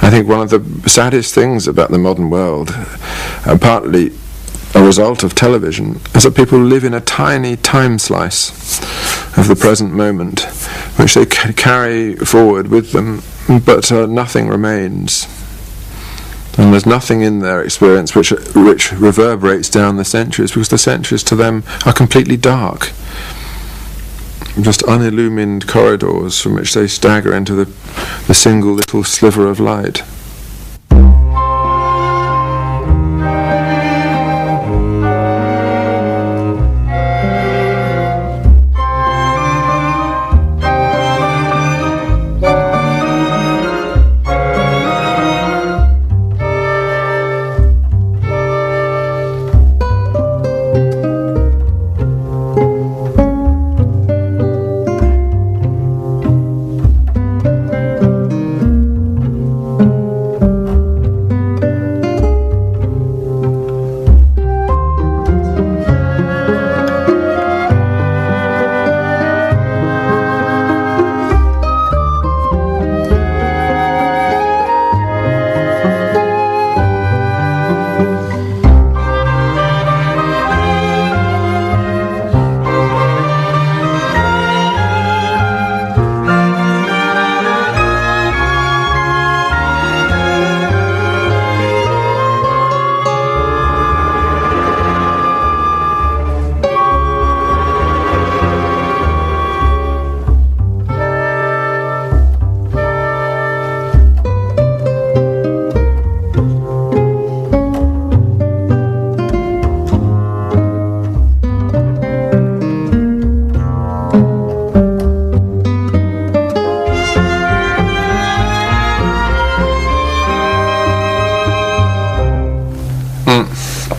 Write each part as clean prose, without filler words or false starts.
I think one of the saddest things about the modern world, partly a result of television, is that people live in a tiny time slice of the present moment, which they carry forward with them, but nothing remains. And there's nothing in their experience which reverberates down the centuries, because the centuries to them are completely dark. Just unillumined corridors from which they stagger into the single little sliver of light.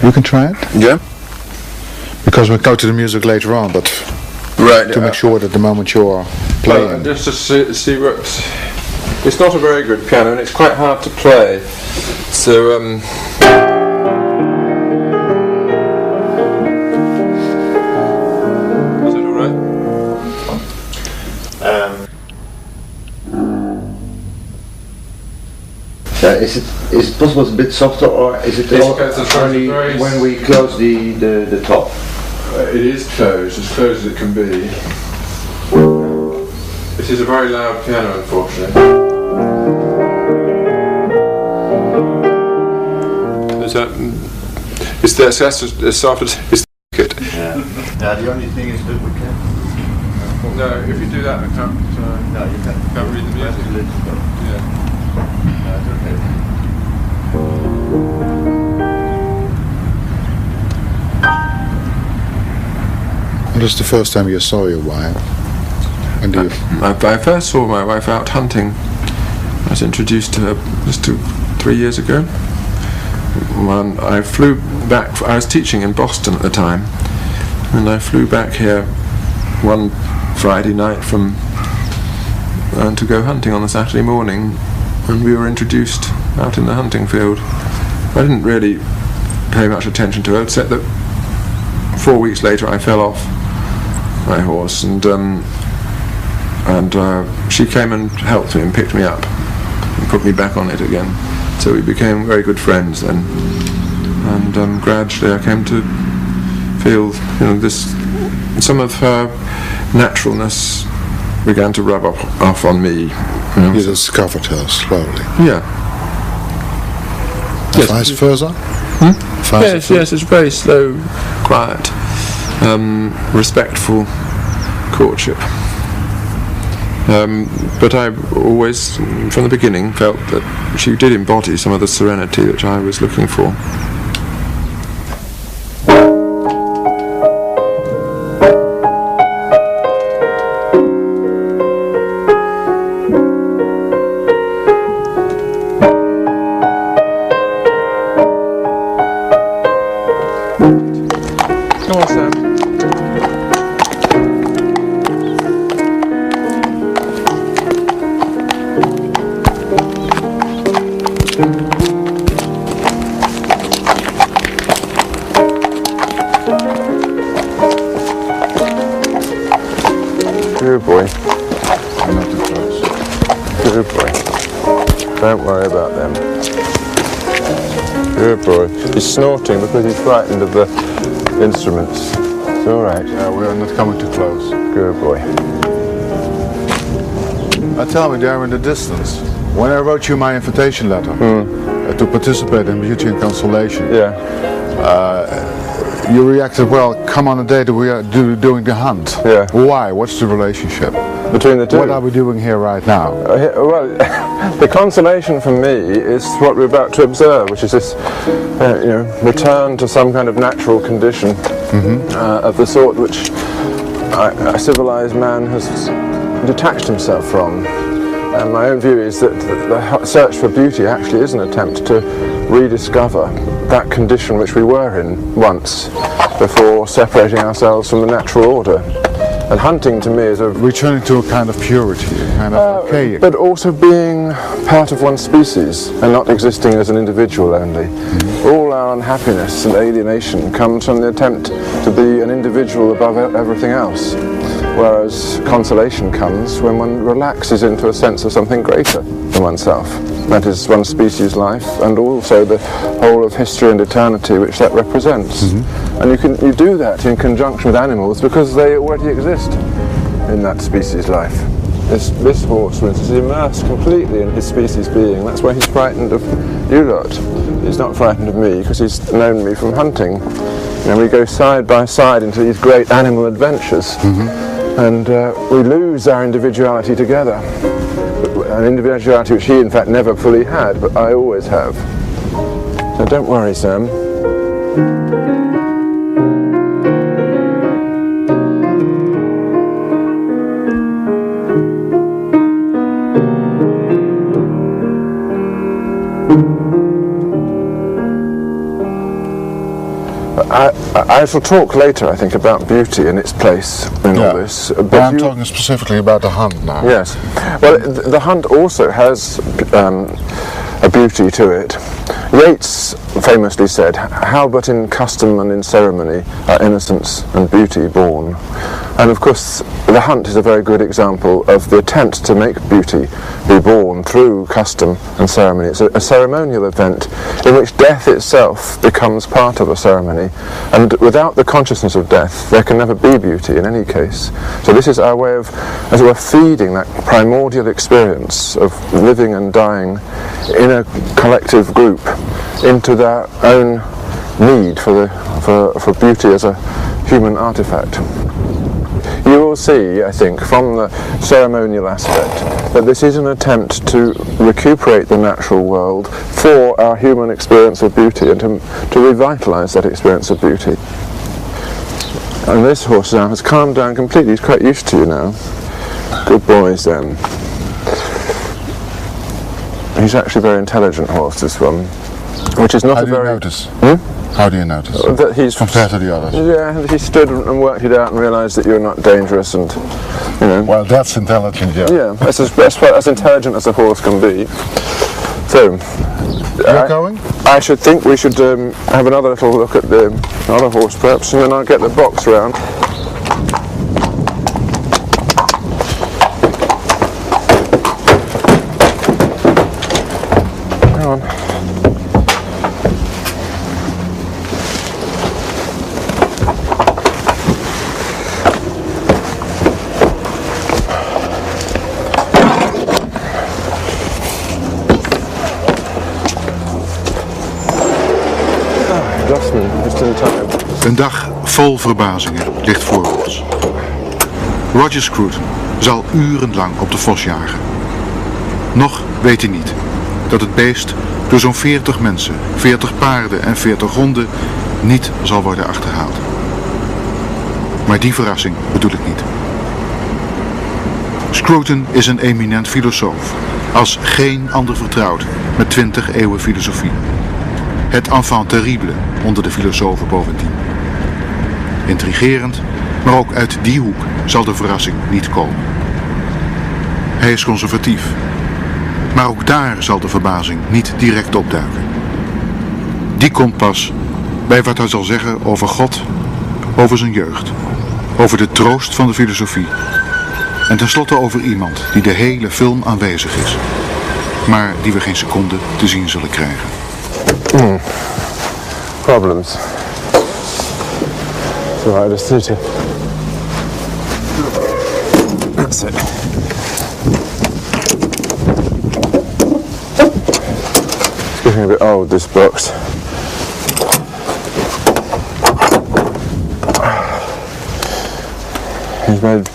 You can try it? Yeah. Because we'll go to the music later on, but right, to make sure that the moment you're playing... just to see what... It's not a very good piano and it's quite hard to play. So, is it alright? Is it possible it's a bit softer, or is it only when we close the top? It is closed as it can be. It is a very loud piano, unfortunately. Is that as soft as it? Yeah. The only thing is that we can. No, if you do that, I can't. No, you can't read the music. Yeah. This is the first time you saw your wife? And I first saw my wife out hunting. I was introduced to her just 3 years ago. When I flew back, I was teaching in Boston at the time, and I flew back here one Friday night from to go hunting on the Saturday morning, and we were introduced out in the hunting field. I didn't really pay much attention to her, except that 4 weeks later I fell off my horse, and she came and helped me and picked me up and put me back on it again. So we became very good friends then, and gradually I came to feel, some of her naturalness began to rub off on me. You discovered her slowly. Yeah. Yes. Vice versa? Yes, it's very slow, quiet, respectful courtship. But I always, from the beginning, felt that she did embody some of the serenity that I was looking for. Come on, Sam. Don't worry about them. Good boy. He's snorting because he's frightened of the instruments. It's all right. Yeah, we're not coming too close. Good boy. Tell me, there in the distance, when I wrote you my invitation letter to participate in Beauty and Consolation, you reacted, well, come on a day that we are doing the hunt. Yeah. Why? What's the relationship Between the two? What are we doing here right now? Well, the consolation for me is what we're about to observe, which is this return to some kind of natural condition of the sort which a civilized man has detached himself from. And my own view is that the search for beauty actually is an attempt to rediscover that condition which we were in once before separating ourselves from the natural order. And hunting to me is returning to a kind of purity, a kind of archaic. But also being part of one species and not existing as an individual only. All our unhappiness and alienation comes from the attempt to be an individual above everything else. Whereas consolation comes when one relaxes into a sense of something greater than oneself. That is one's species life, and also the whole of history and eternity which that represents. And you do that in conjunction with animals because they already exist in that species life. This horse, for instance, is immersed completely in his species being. That's why he's frightened of you lot. He's not frightened of me because he's known me from hunting. And we go side by side into these great animal adventures. And we lose our individuality together. An individuality which he in fact never fully had, but I always have. So don't worry, Sam. I shall talk later, I think, about beauty and its place in all this. But I'm talking specifically about the hunt now. Yes. Well, the hunt also has a beauty to it. Yeats famously said, "How but in custom and in ceremony are innocence and beauty born?" And of course, the hunt is a very good example of the attempt to make beauty be born through custom and ceremony. It's a ceremonial event in which death itself becomes part of a ceremony, and without the consciousness of death there can never be beauty in any case. So this is our way of, as it were, feeding that primordial experience of living and dying in a collective group into their own need for beauty as a human artifact. You will see, I think, from the ceremonial aspect that this is an attempt to recuperate the natural world for our human experience of beauty and to revitalise that experience of beauty. And this horse now has calmed down completely. He's quite used to you now. Good boys then. He's actually a very intelligent horse, this one, which is not How a very... How do you notice? How do you notice? That he's compared to the others? Yeah, he stood and worked it out and realised that you're not dangerous and, you know... Well, that's intelligent, yeah. Yeah, that's as intelligent as a horse can be. So... You're going? I should think we should have another little look at the other horse perhaps, and then I'll get the box round. Come on. Een dag vol verbazingen ligt voor ons. Roger Scruton zal urenlang op de vos jagen. Nog weet hij niet dat het beest door zo'n 40 mensen, 40 paarden en 40 honden niet zal worden achterhaald. Maar die verrassing bedoel ik niet. Scruton is een eminent filosoof, als geen ander vertrouwd met 20 eeuwen filosofie. Het enfant terrible onder de filosofen bovendien. Intrigerend, maar ook uit die hoek zal de verrassing niet komen. Hij is conservatief, maar ook daar zal de verbazing niet direct opduiken. Die komt pas bij wat hij zal zeggen over God, over zijn jeugd, over de troost van de filosofie en tenslotte over iemand die de hele film aanwezig is. maar die we geen seconde te zien zullen krijgen. Problems. Right, just need to. That's it. It's getting a bit old, this box. He's made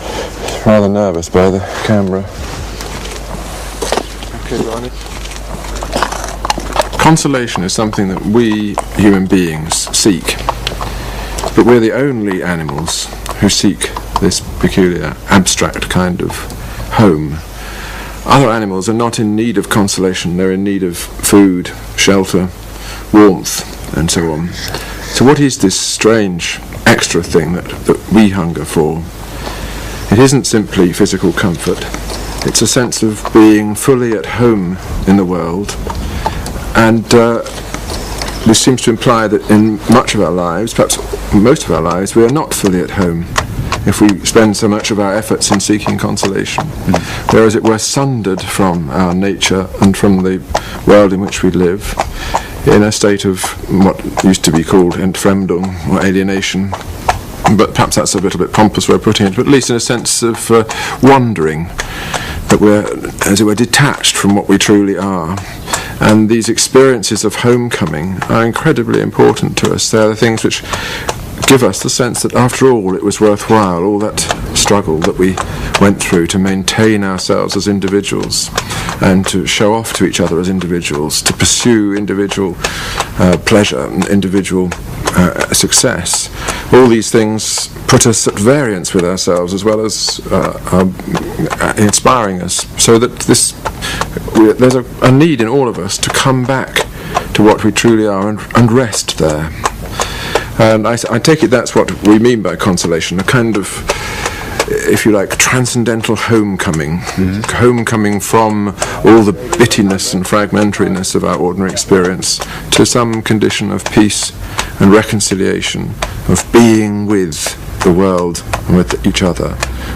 rather nervous by the camera. Okay, Ronnie. Consolation is something that we human beings seek, but we're the only animals who seek this peculiar, abstract kind of home. Other animals are not in need of consolation, they're in need of food, shelter, warmth, and so on. So what is this strange extra thing that we hunger for? It isn't simply physical comfort, it's a sense of being fully at home in the world, and this seems to imply that in much of our lives, perhaps most of our lives, we are not fully at home if we spend so much of our efforts in seeking consolation. We're, as it were, sundered from our nature and from the world in which we live, in a state of what used to be called entfremdung, or alienation. But perhaps that's a little bit pompous way of putting it, but at least in a sense of wandering, that we're, as it were, detached from what we truly are. And these experiences of homecoming are incredibly important to us. They're the things which give us the sense that after all it was worthwhile, all that struggle that we went through to maintain ourselves as individuals and to show off to each other as individuals, to pursue individual pleasure and individual success. All these things put us at variance with ourselves as well as inspiring us, so that there's a need in all of us to come back to what we truly are and rest there. And I take it that's what we mean by consolation, a kind of, if you like, transcendental homecoming, homecoming from all the bittiness and fragmentariness of our ordinary experience to some condition of peace and reconciliation, of being with the world and with each other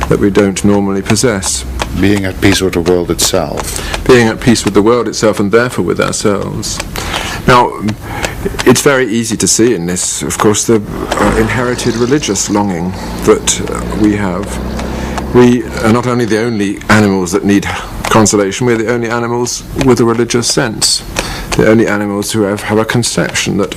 that we don't normally possess. Being at peace with the world itself. Being at peace with the world itself and therefore with ourselves. Now, it's very easy to see in this, of course, the inherited religious longing that we have. We are not only the only animals that need consolation, we're the only animals with a religious sense. The only animals who have a conception that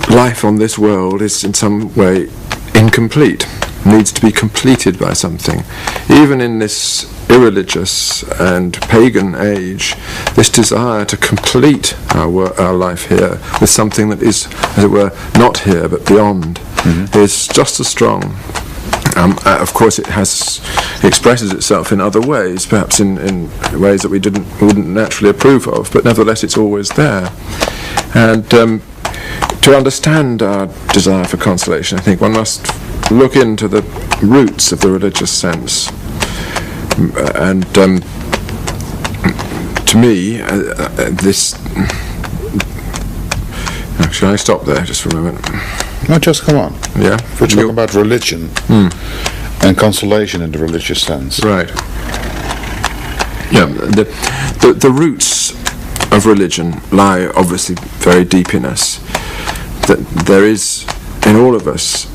life on this world is in some way incomplete, needs to be completed by something. Even in this irreligious and pagan age, this desire to complete our life here with something that is, as it were, not here but beyond, is just as strong. Of course, it expresses itself in other ways, perhaps in ways that we wouldn't naturally approve of, but nevertheless it's always there. And to understand our desire for consolation, I think one must look into the roots of the religious sense. And to me, this... Shall I stop there just for a moment? No, just come on. Yeah? We're talking about religion and consolation in the religious sense. Right. Yeah, the roots of religion lie obviously very deep in us. That there is, in all of us,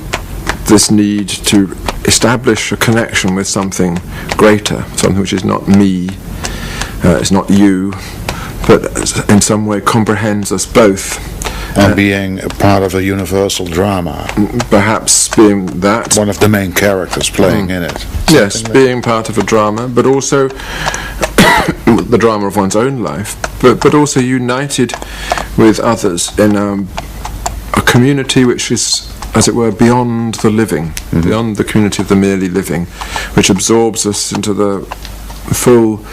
this need to establish a connection with something greater, something which is not me, it's not you, but in some way comprehends us both. And being a part of a universal drama. Perhaps being that. One of the main characters playing in it. Yes, being part of a drama, but also the drama of one's own life, but also united with others in a community which is, as it were, beyond the living, beyond the community of the merely living, which absorbs us into the full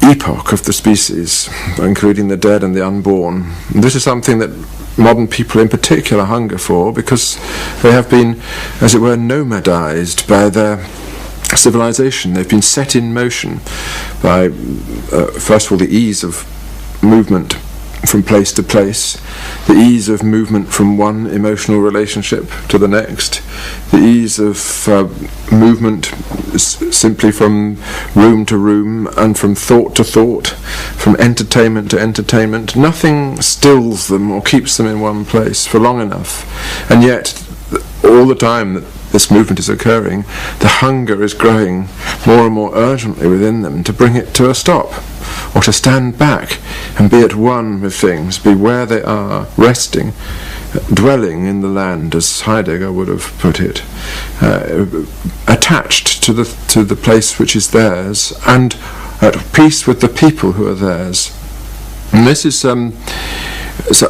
epoch of the species, including the dead and the unborn. And this is something that modern people in particular hunger for, because they have been, as it were, nomadized by their civilization. They've been set in motion by, first of all, the ease of movement from place to place, the ease of movement from one emotional relationship to the next, the ease of movement simply from room to room and from thought to thought, from entertainment to entertainment. Nothing stills them or keeps them in one place for long enough, and yet all the time that this movement is occurring, the hunger is growing more and more urgently within them to bring it to a stop, or to stand back and be at one with things, be where they are, resting, dwelling in the land, as Heidegger would have put it, attached to the place which is theirs, and at peace with the people who are theirs. And this is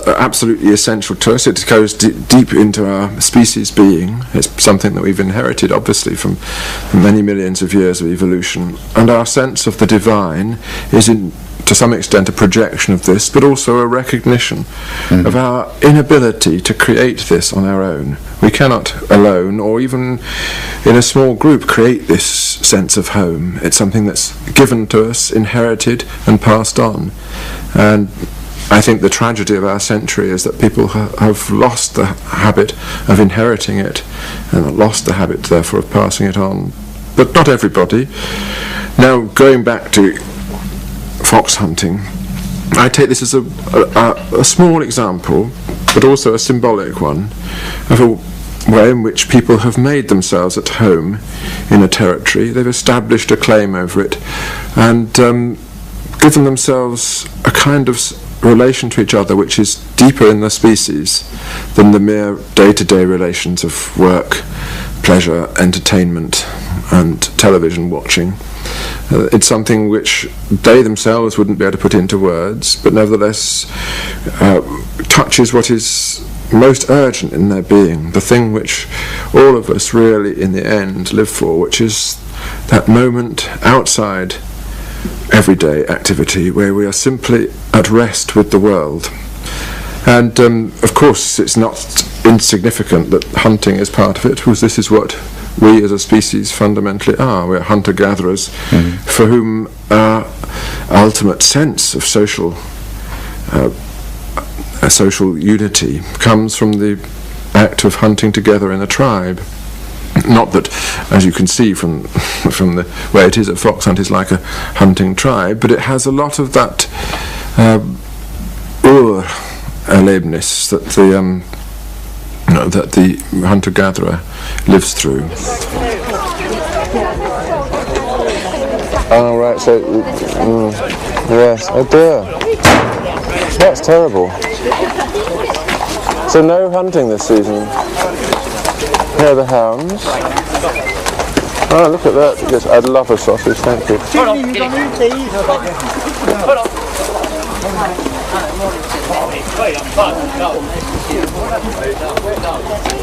absolutely essential to us. It goes deep into our species being. It's something that we've inherited, obviously, from many millions of years of evolution. And our sense of the divine is, to some extent, a projection of this, but also a recognition of our inability to create this on our own. We cannot alone, or even in a small group, create this sense of home. It's something that's given to us, inherited, and passed on. And I think the tragedy of our century is that people have lost the habit of inheriting it, and lost the habit, therefore, of passing it on. But not everybody. Now, going back to fox hunting, I take this as a small example, but also a symbolic one, of a way in which people have made themselves at home in a territory. They've established a claim over it, and given themselves a kind of relation to each other which is deeper in the species than the mere day-to-day relations of work, pleasure, entertainment and television watching. It's something which they themselves wouldn't be able to put into words, but nevertheless touches what is most urgent in their being, the thing which all of us really in the end live for, which is that moment outside everyday activity where we are simply at rest with the world. And of course it's not insignificant that hunting is part of it, because this is what we as a species fundamentally are. We're hunter-gatherers for whom our ultimate sense of social unity comes from the act of hunting together in a tribe. Not that, as you can see from the way it is at fox hunt, is like a hunting tribe, but it has a lot of that Erlebnis that the hunter-gatherer lives through. Oh right, so yes, oh dear, that's terrible. So no hunting this season. Here are the hounds. Oh, look at that. Yes, I'd love a sausage, thank you.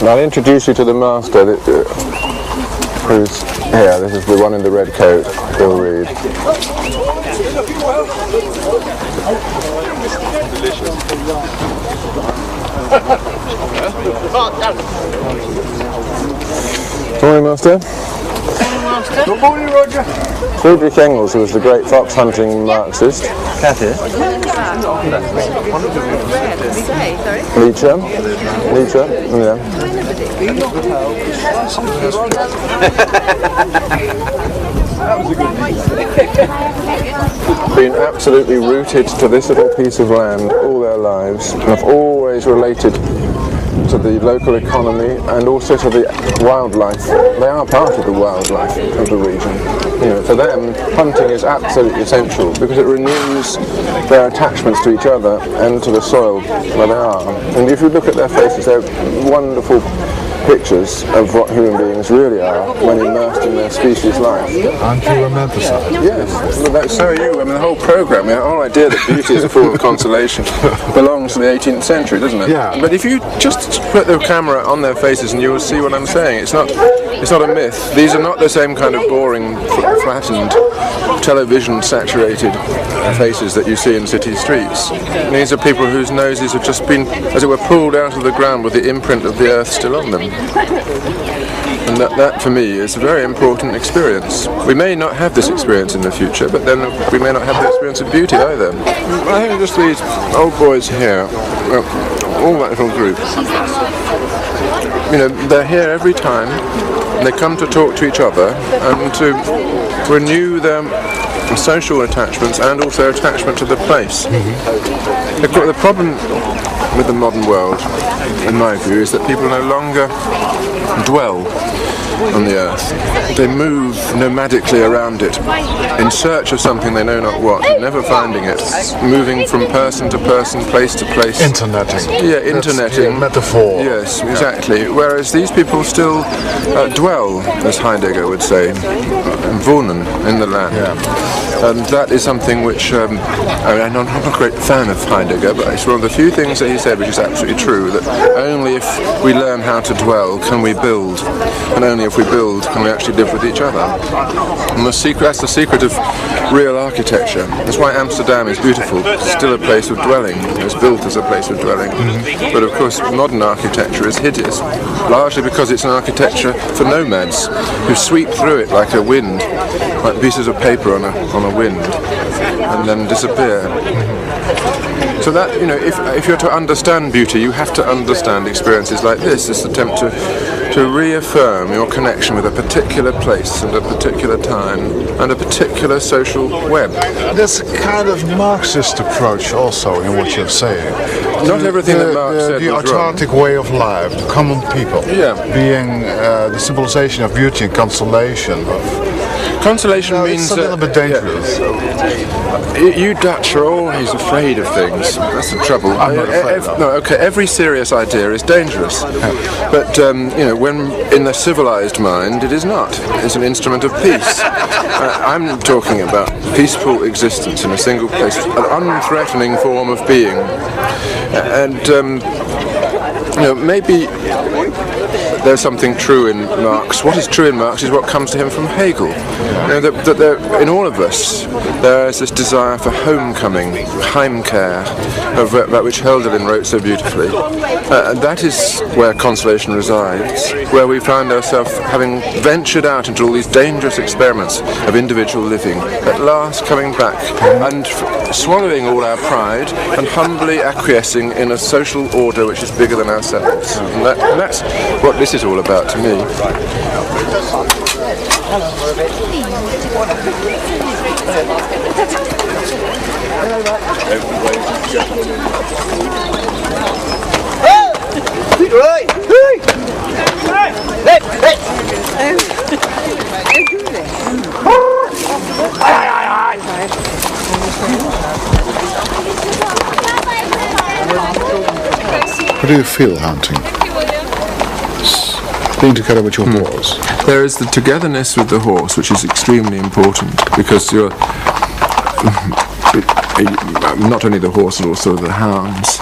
I'll introduce you to the master, who's here. This is the one in the red coat, Bill Reed. Morning, Master. Good morning, Roger. Friedrich Engels, who was the great fox hunting Marxist. Kathy. Nietzsche, yeah. Been absolutely rooted to this little piece of land all their lives, and have always related to the local economy and also to the wildlife. They are part of the wildlife of the region. You know, for them, hunting is absolutely essential because it renews their attachments to each other and to the soil where they are. And if you look at their faces, they're wonderful pictures of what human beings really are when immersed in their species life. Aren't you romanticized? Yes, well, so are you. I mean, the whole programme, the whole idea that beauty is a form of consolation belongs to the 18th century, doesn't it? Yeah. But if you just put the camera on their faces and you will see what I'm saying. It's not a myth. These are not the same kind of boring, flattened, television-saturated faces that you see in city streets. These are people whose noses have just been, as it were, pulled out of the ground with the imprint of the earth still on them. And that for me is a very important experience. We may not have this experience in the future, but then we may not have the experience of beauty either. I think just these old boys here, all that little group, they're here every time, and they come to talk to each other and to renew their social attachments and also attachment to the place. The problem with the modern world, in my view, is that people no longer dwell on the earth. They move nomadically around it in search of something they know not what, never finding it, moving from person to person, place to place. Interneting. Yeah, interneting. That's the metaphor. Yes, exactly. Whereas these people still dwell, as Heidegger would say, wohnen in the land. Yeah. And that is something which, I'm not a great fan of Heidegger, but it's one of the few things that he said which is absolutely true, that only if we learn how to dwell can we build, and only if we build can we actually live with each other. And that's the secret of real architecture. That's why Amsterdam is beautiful. It's still a place of dwelling. It's built as a place of dwelling. But of course modern architecture is hideous, largely because it's an architecture for nomads who sweep through it like a wind, like pieces of paper on a wind, and then disappear. So that, if you're to understand beauty, you have to understand experiences like this attempt to reaffirm your connection with a particular place and a particular time and a particular social web. There's a kind of Marxist approach also in what you're saying. Not everything that Marx said the was wrong. autarkic way of life, the common people, being the symbolization of beauty and consolation. Consolation means it's a little bit dangerous. You Dutch are always afraid of things. That's the trouble. I'm not afraid every serious idea is dangerous. But when in the civilized mind, it is not. It's an instrument of peace. I'm talking about peaceful existence in a single place, an unthreatening form of being, and maybe there's something true in Marx. What is true in Marx is what comes to him from Hegel. That there, in all of us, there is this desire for homecoming, Heimkehr, about which Hölderlin wrote so beautifully. And that is where consolation resides, where we find ourselves having ventured out into all these dangerous experiments of individual living, at last coming back and swallowing all our pride and humbly acquiescing in a social order which is bigger than ourselves. And that's what this is all about to me. How do you feel hunting? Being together with your horse. There is the togetherness with the horse, which is extremely important, because you're not only the horse but also the hounds.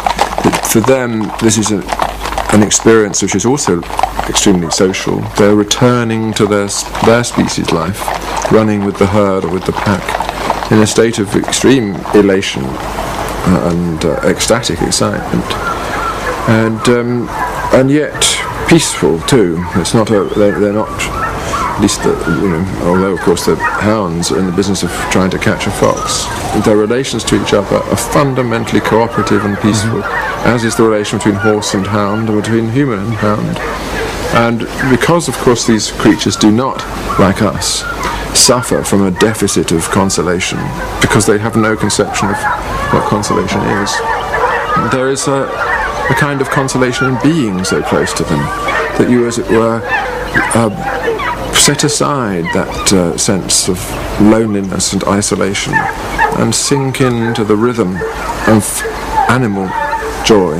For them, this is an experience which is also extremely social. They're returning to their species life, running with the herd or with the pack, in a state of extreme elation and ecstatic excitement, and yet peaceful too. It's not they're not, at least although of course the hounds are in the business of trying to catch a fox, their relations to each other are fundamentally cooperative and peaceful, as is the relation between horse and hound and between human and hound. And because of course these creatures do not, like us, suffer from a deficit of consolation, because they have no conception of what consolation is, there is a kind of consolation in being so close to them that you, as it were, set aside that sense of loneliness and isolation and sink into the rhythm of animal joy,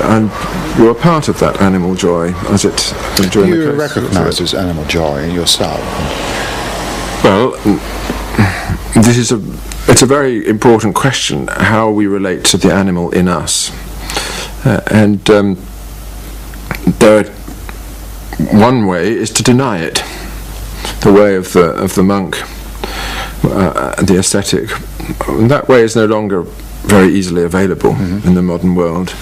and you're a part of that animal joy as it during the Do you course recognize this animal joy in yourself? Well, it's a very important question, how we relate to the animal in us. One way is to deny it, the way of the monk, the ascetic. And that way is no longer very easily available in the modern world.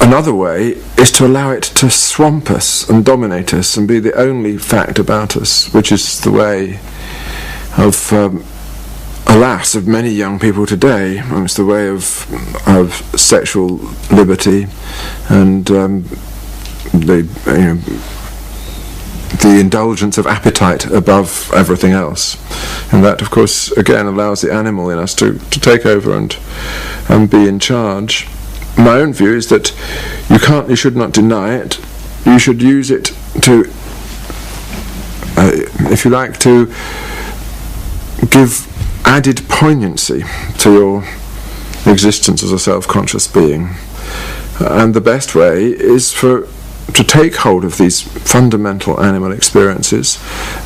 another way is to allow it to swamp us and dominate us and be the only fact about us, which is the way of, alas, of many young people today. It's the way of sexual liberty and the indulgence of appetite above everything else, and that of course again allows the animal in us to take over and be in charge. My own view is that you should not deny it. You should use it to, if you like, to give added poignancy to your existence as a self-conscious being, and the best way is to take hold of these fundamental animal experiences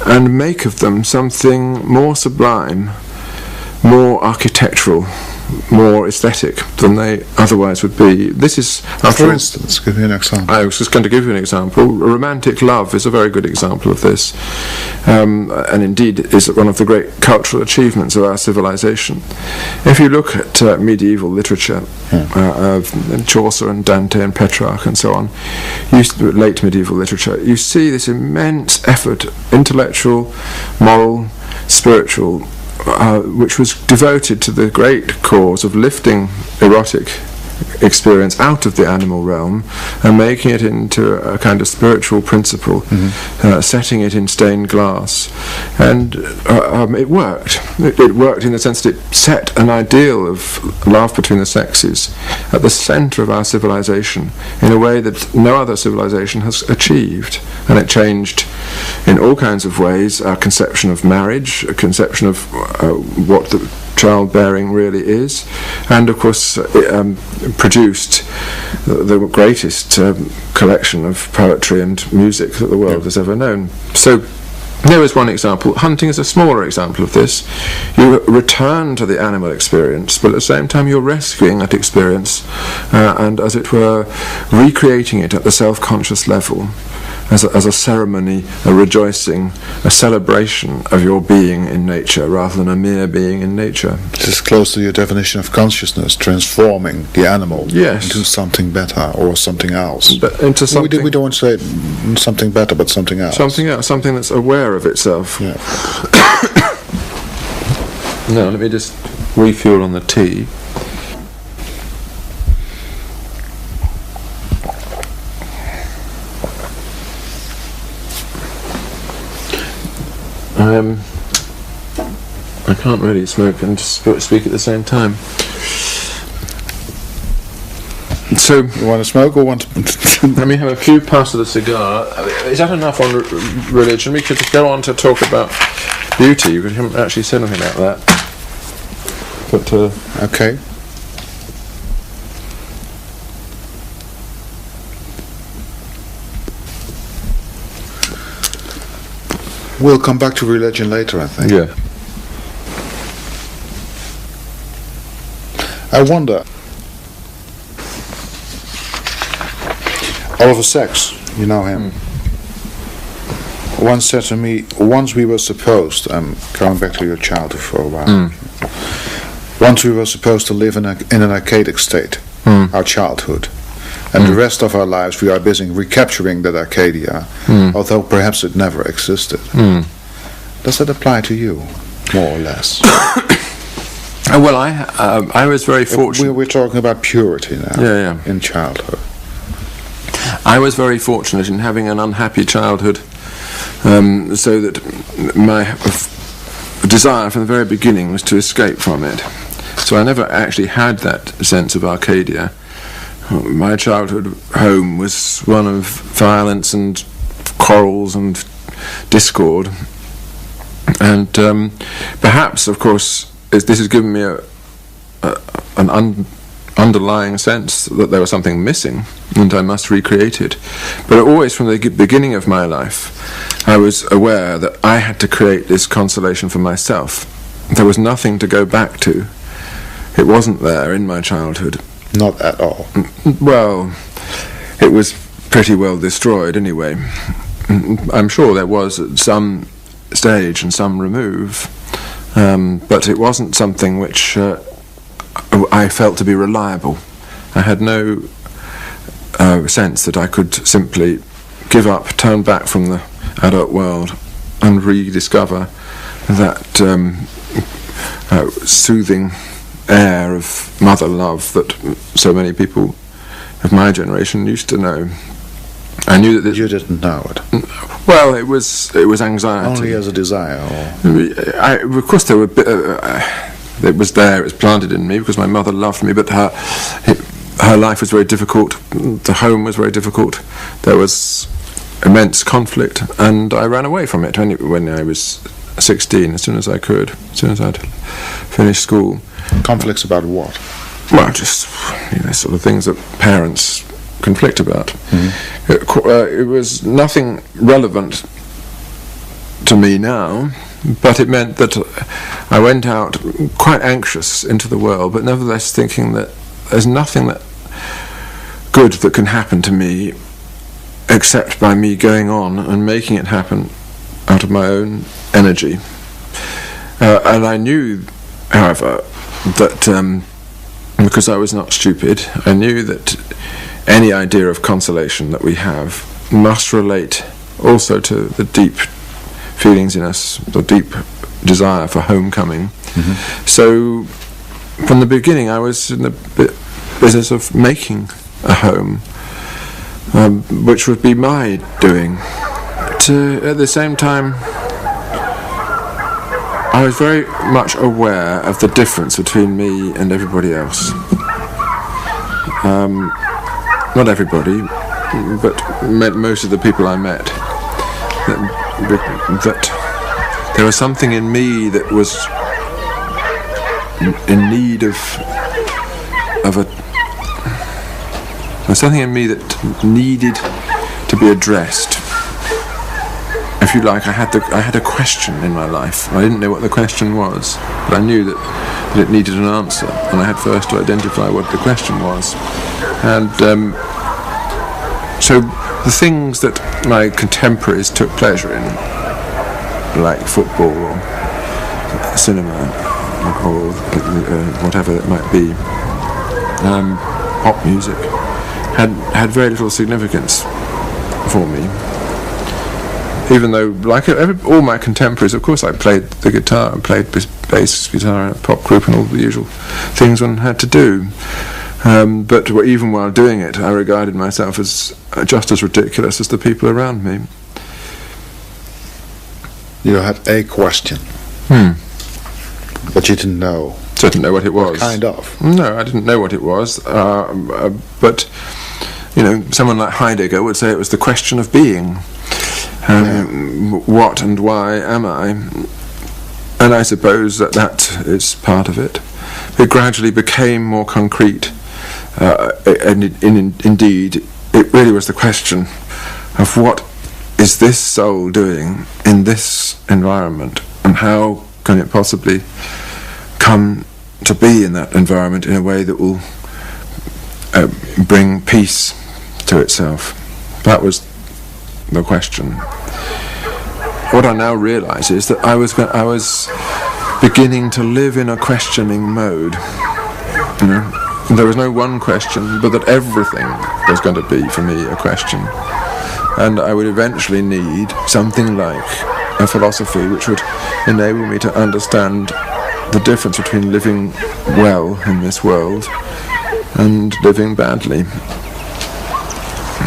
and make of them something more sublime, more architectural, more aesthetic than they otherwise would be. This is, for instance, give me an example. I was just going to give you an example. Romantic love is a very good example of this, and indeed is one of the great cultural achievements of our civilization. If you look at medieval literature, of Chaucer and Dante and Petrarch and so on, late medieval literature, you see this immense effort, intellectual, moral, spiritual, which was devoted to the great cause of lifting erotic experience out of the animal realm and making it into a kind of spiritual principle, setting it in stained glass. And it worked. It worked in the sense that it set an ideal of love between the sexes at the centre of our civilization in a way that no other civilization has achieved. And it changed in all kinds of ways our conception of marriage, a conception of what the childbearing really is, and of course produced the greatest collection of poetry and music that the world has ever known. So there is one example. Hunting is a smaller example of this. You return to the animal experience, but at the same time you're rescuing that experience and, as it were, recreating it at the self-conscious level as a ceremony, a rejoicing, a celebration of your being in nature rather than a mere being in nature. This is close to your definition of consciousness, transforming the animal into something better or something else. But into something we don't want to say something better, but something else. Something else, something that's aware of itself. Yeah. Now, let me just refuel on the tea. I can't really smoke and speak at the same time. So, you want to smoke or want to... Let me have a few puffs of the cigar. Is that enough on religion? We could go on to talk about beauty. We haven't actually said anything about that. But, okay. We'll come back to religion later, I think. Yeah. I wonder, Oliver Sacks, you know him, once said to me, once we were supposed, I'm going back to your childhood for a while, once we were supposed to live in an archaic state, our childhood, and the rest of our lives we are busy recapturing that Arcadia, although perhaps it never existed. Does that apply to you, more or less? Well, I was very fortunate. We're talking about purity now, in childhood. I was very fortunate in having an unhappy childhood, so that my desire from the very beginning was to escape from it. So I never actually had that sense of Arcadia. My childhood home was one of violence and quarrels and discord, and perhaps, of course, this has given me an underlying sense that there was something missing and I must recreate it. But always from the beginning of my life I was aware that I had to create this consolation for myself. There was nothing to go back to. It wasn't there in my childhood. Not at all. Well, it was pretty well destroyed anyway. I'm sure there was at some stage and some remove, but it wasn't something which I felt to be reliable. I had no sense that I could simply give up, turn back from the adult world and rediscover that soothing air of mother love that so many people of my generation used to know. I knew that You didn't know it? Well, it was anxiety. Only as a desire? Of course there were it was there, it was planted in me because my mother loved me, but her life was very difficult, the home was very difficult, there was immense conflict, and I ran away from it when I was 16, as soon as I could, as soon as I'd finished school. Conflicts about what? Well, just sort of things that parents conflict about. Mm-hmm. It was nothing relevant to me now, but it meant that I went out quite anxious into the world, but nevertheless thinking that there's nothing that good that can happen to me except by me going on and making it happen out of my own energy. And I knew, however, that because I was not stupid, I knew that any idea of consolation that we have must relate also to the deep feelings in us, the deep desire for homecoming. Mm-hmm. So from the beginning I was in the business of making a home, which would be my doing. But at the same time I was very much aware of the difference between me and everybody else. Not everybody, but most of the people I met, that there was something in me that was in need of there's something in me that needed to be addressed. If you like, I had a question in my life. I didn't know what the question was, but I knew that it needed an answer, and I had first to identify what the question was. And so the things that my contemporaries took pleasure in, like football or cinema or whatever it might be, pop music, had very little significance for me. Even though, like all my contemporaries, of course I played the guitar, I played bass guitar in a pop group and all the usual things one had to do. But even while doing it, I regarded myself as just as ridiculous as the people around me. You had a question, but you didn't know. So I didn't know what it was. What kind of? No, I didn't know what it was. But someone like Heidegger would say it was the question of being. What and why am I? And I suppose that is part of it. It gradually became more concrete, and indeed it really was the question of what is this soul doing in this environment, and how can it possibly come to be in that environment in a way that will bring peace to itself. That was the question. What I now realise is that I was beginning to live in a questioning mode. There was no one question, but that everything was going to be for me a question, and I would eventually need something like a philosophy which would enable me to understand the difference between living well in this world and living badly.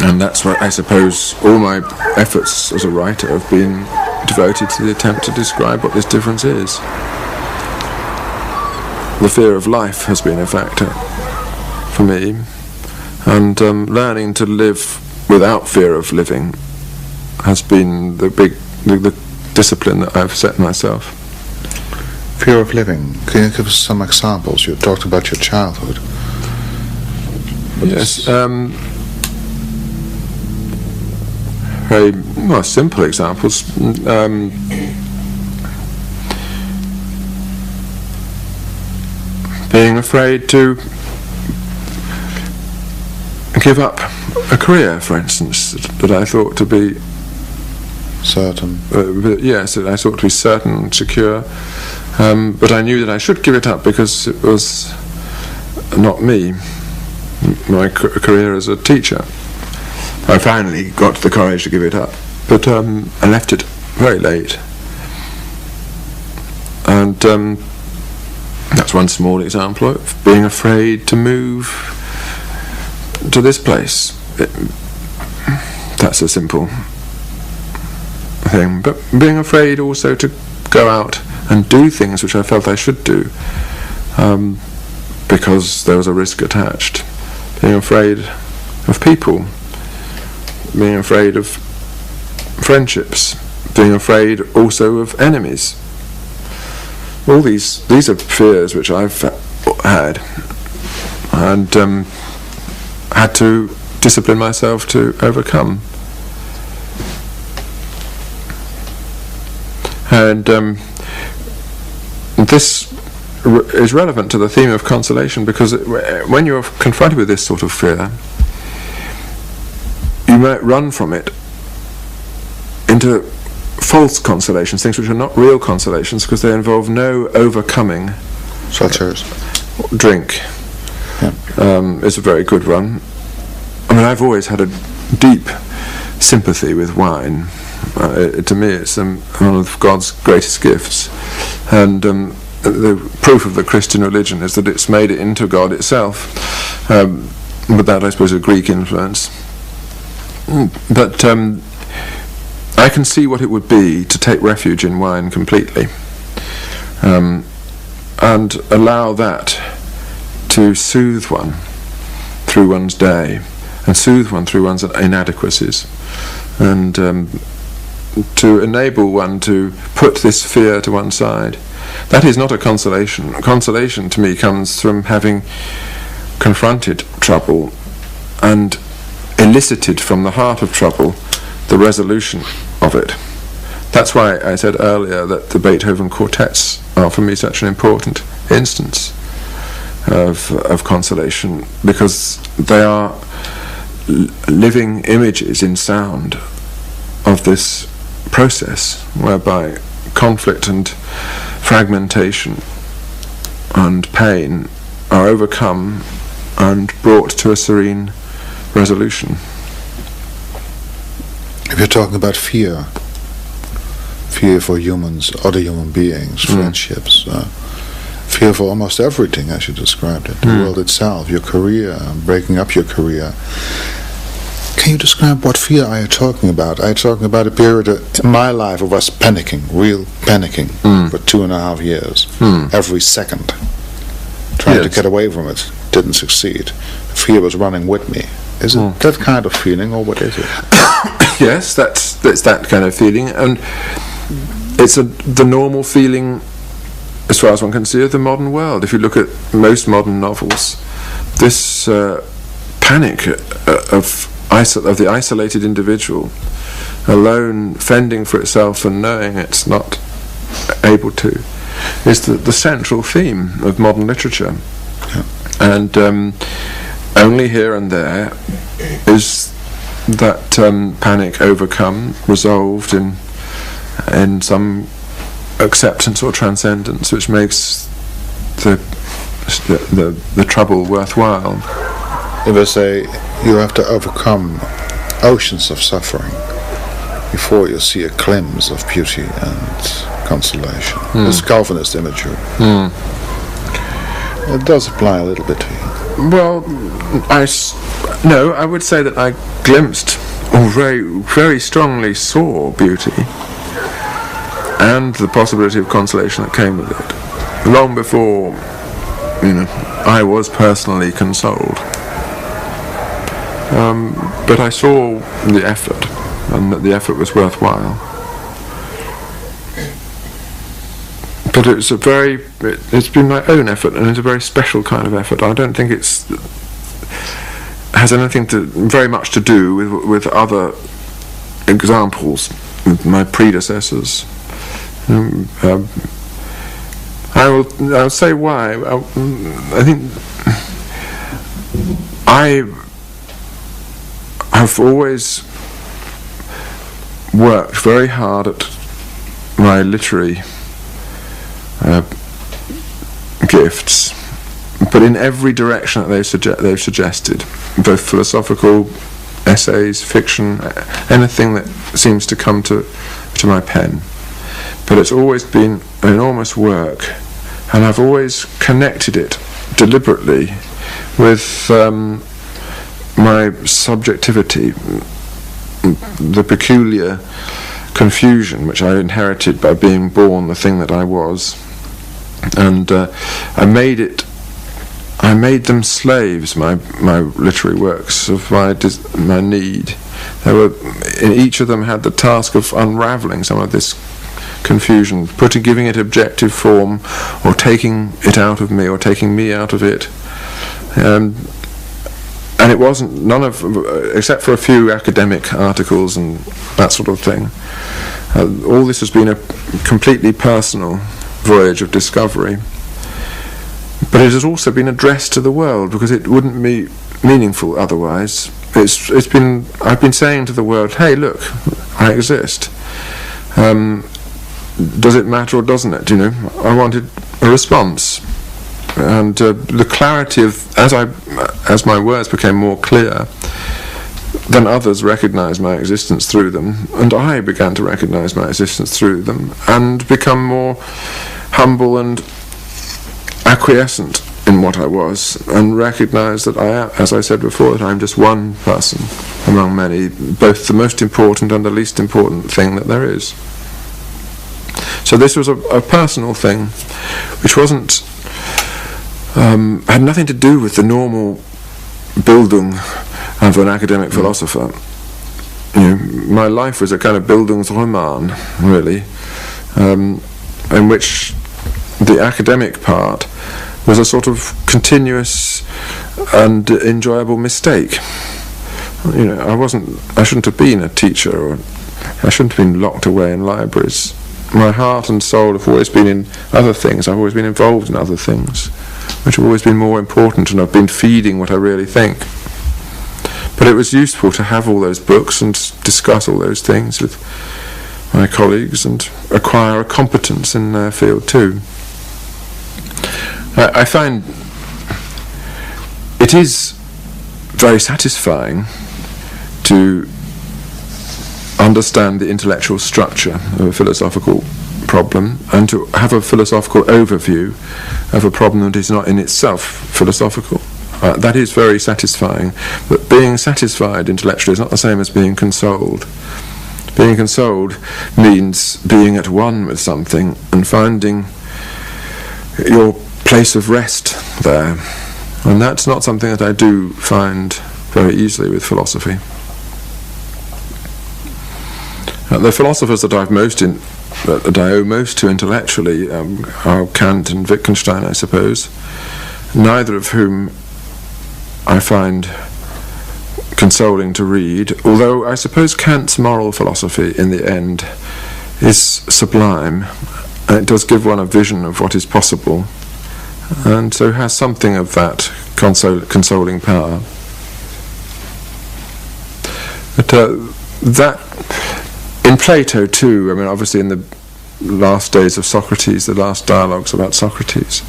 And that's why I suppose all my efforts as a writer have been devoted to the attempt to describe what this difference is. The fear of life has been a factor for me, and learning to live without fear of living has been the discipline that I've set myself. Fear of living. Can you give us some examples? You talked about your childhood. Yes. Very simple examples. Being afraid to give up a career, for instance, that I thought to be certain. Yes, that I thought to be certain and secure. But I knew that I should give it up because it was not me. my career as a teacher. I finally got the courage to give it up, but I left it very late. And that's one small example of being afraid to move to this place. That's a simple thing, but being afraid also to go out and do things which I felt I should do, because there was a risk attached. Being afraid of people, being afraid of friendships, being afraid also of enemies. All these are fears which I've had, and had to discipline myself to overcome. And this is relevant to the theme of consolation, because when you're confronted with this sort of fear, you might run from it into false consolations, things which are not real consolations, because they involve no overcoming. Such as? Drink. Yeah. Is a very good one. I mean, I've always had a deep sympathy with wine. To me, it's one of God's greatest gifts, and the proof of the Christian religion is that it's made it into God itself. But that, I suppose, is a Greek influence. But I can see what it would be to take refuge in wine completely, and allow that to soothe one through one's day, and soothe one through one's inadequacies, and to enable one to put this fear to one side. That is not a consolation. Consolation to me comes from having confronted trouble and elicited from the heart of trouble the resolution of it. That's why I said earlier that the Beethoven quartets are for me such an important instance of consolation, because they are living images in sound of this process whereby conflict and fragmentation and pain are overcome and brought to a serene resolution. If you're talking about fear for humans, other human beings, friendships, fear for almost everything, as you described it, the world itself, your career, breaking up your career. Can you describe what fear are you talking about? Are you talking about a period in my life I was panicking, real panicking, for 2.5 years, every second, trying to get away from it, didn't succeed. Fear was running with me. Is it that kind of feeling, or what is it? Yes, that's that kind of feeling, and it's the normal feeling, as far as one can see, of the modern world. If you look at most modern novels, this panic of the isolated individual, alone, fending for itself and knowing it's not able to, is the central theme of modern literature. Yeah. And only here and there is that panic overcome, resolved in some acceptance or transcendence, which makes the trouble worthwhile. If I say you have to overcome oceans of suffering before you see a glimpse of beauty and consolation. This Calvinist imagery. It does apply a little bit to you. Well, I would say that I glimpsed, or very, very strongly saw beauty and the possibility of consolation that came with it, long before, I was personally consoled. But I saw the effort, and that the effort was worthwhile. But it's been my own effort, and it's a very special kind of effort. I don't think has anything very much to do with other examples, with my predecessors. I'll say why. I think I have always worked very hard at my literary gifts, but in every direction that they've suggested, both philosophical, essays, fiction, anything that seems to come to my pen. But it's always been an enormous work, and I've always connected it deliberately with my subjectivity, the peculiar confusion which I inherited by being born the thing that I was, and I made them slaves, my literary works, of my need. Each of them had the task of unravelling some of this confusion, giving it objective form, or taking it out of me, or taking me out of it. And it wasn't except for a few academic articles and that sort of thing. All this has been a completely personal voyage of discovery. But it has also been addressed to the world, because it wouldn't be meaningful otherwise. I've been saying to the world, hey, look, I exist. Does it matter or doesn't it? I wanted a response. And the clarity of, as my words became more clear, then others recognised my existence through them, and I began to recognise my existence through them, and become more humble and acquiescent in what I was, and recognise that I am, as I said before, that I'm just one person among many, both the most important and the least important thing that there is. So this was a personal thing, which wasn't had nothing to do with the normal Bildung of an academic philosopher. My life was a kind of Bildungsroman, really, in which the academic part was a sort of continuous and enjoyable mistake. I shouldn't have been a teacher, or I shouldn't have been locked away in libraries. My heart and soul have always been in other things. I've always been involved in other things, which have always been more important, and I've been feeding what I really think. But it was useful to have all those books and discuss all those things with my colleagues and acquire a competence in their field too. I find it is very satisfying to understand the intellectual structure of a philosophical problem, and to have a philosophical overview of a problem that is not in itself philosophical. That is very satisfying, but being satisfied intellectually is not the same as being consoled. Being consoled means being at one with something and finding your place of rest there, and that's not something that I do find very easily with philosophy. The philosophers that I owe most to intellectually are Kant and Wittgenstein, I suppose, neither of whom I find consoling to read, although I suppose Kant's moral philosophy in the end is sublime, and it does give one a vision of what is possible, and so has something of that consoling power. But that in Plato too, obviously in the last days of Socrates, the last dialogues about Socrates,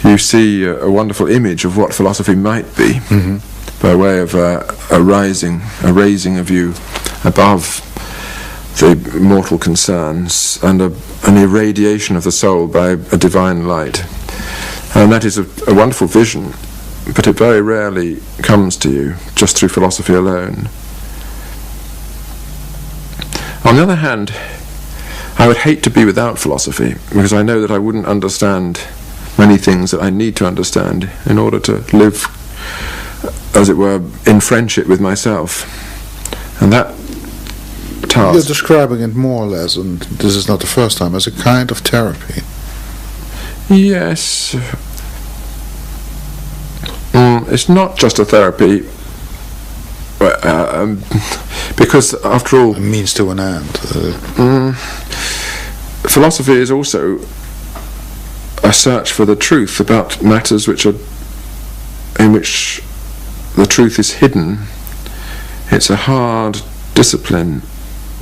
you see a wonderful image of what philosophy might be, by way of a raising of you above the mortal concerns, and an irradiation of the soul by a divine light. And that is a wonderful vision, but it very rarely comes to you just through philosophy alone. On the other hand, I would hate to be without philosophy, because I know that I wouldn't understand many things that I need to understand in order to live, as it were, in friendship with myself. And that task... You're describing it more or less, and this is not the first time, as a kind of therapy. Yes. It's not just a therapy, because after all... A means to an end. Philosophy is also a search for the truth about matters in which the truth is hidden. It's a hard discipline.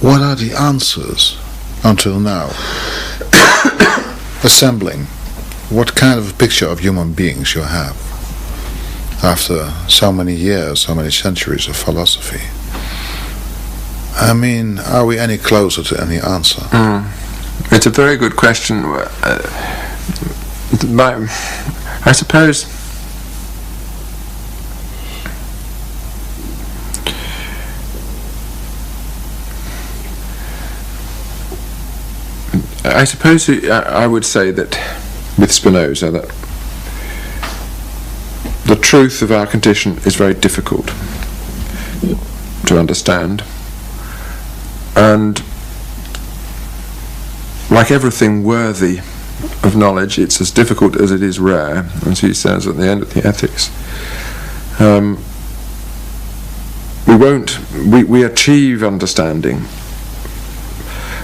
What are the answers until now? Assembling what kind of a picture of human beings you have after so many years, so many centuries of philosophy. I mean, are we any closer to any answer? It's a very good question. I suppose I would say that with Spinoza that the truth of our condition is very difficult to understand, and like everything worthy of knowledge, it's as difficult as it is rare, as he says at the end of the Ethics. We achieve understanding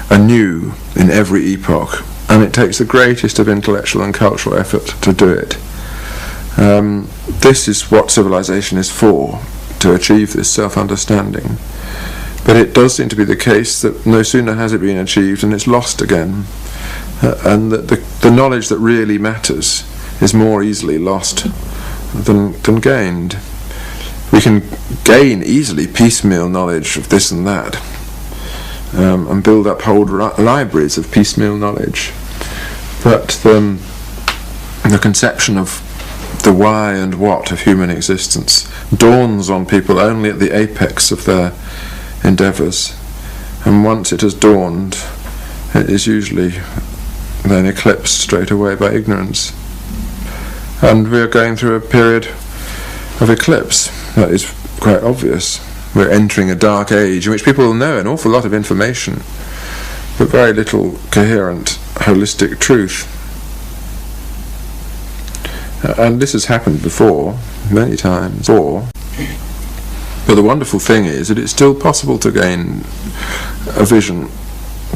anew in every epoch, and it takes the greatest of intellectual and cultural effort to do it. This is what civilization is for, to achieve this self-understanding. But it does seem to be the case that no sooner has it been achieved and it's lost again, and that the knowledge that really matters is more easily lost than gained. We can gain easily piecemeal knowledge of this and that, and build up whole libraries of piecemeal knowledge. But the conception of the why and what of human existence dawns on people only at the apex of their endeavours, and once it has dawned, it is usually then eclipsed straight away by ignorance. And we are going through a period of eclipse. That is quite obvious. We're entering a dark age in which people will know an awful lot of information, but very little coherent, holistic truth. And this has happened before, many times. But the wonderful thing is that it's still possible to gain a vision,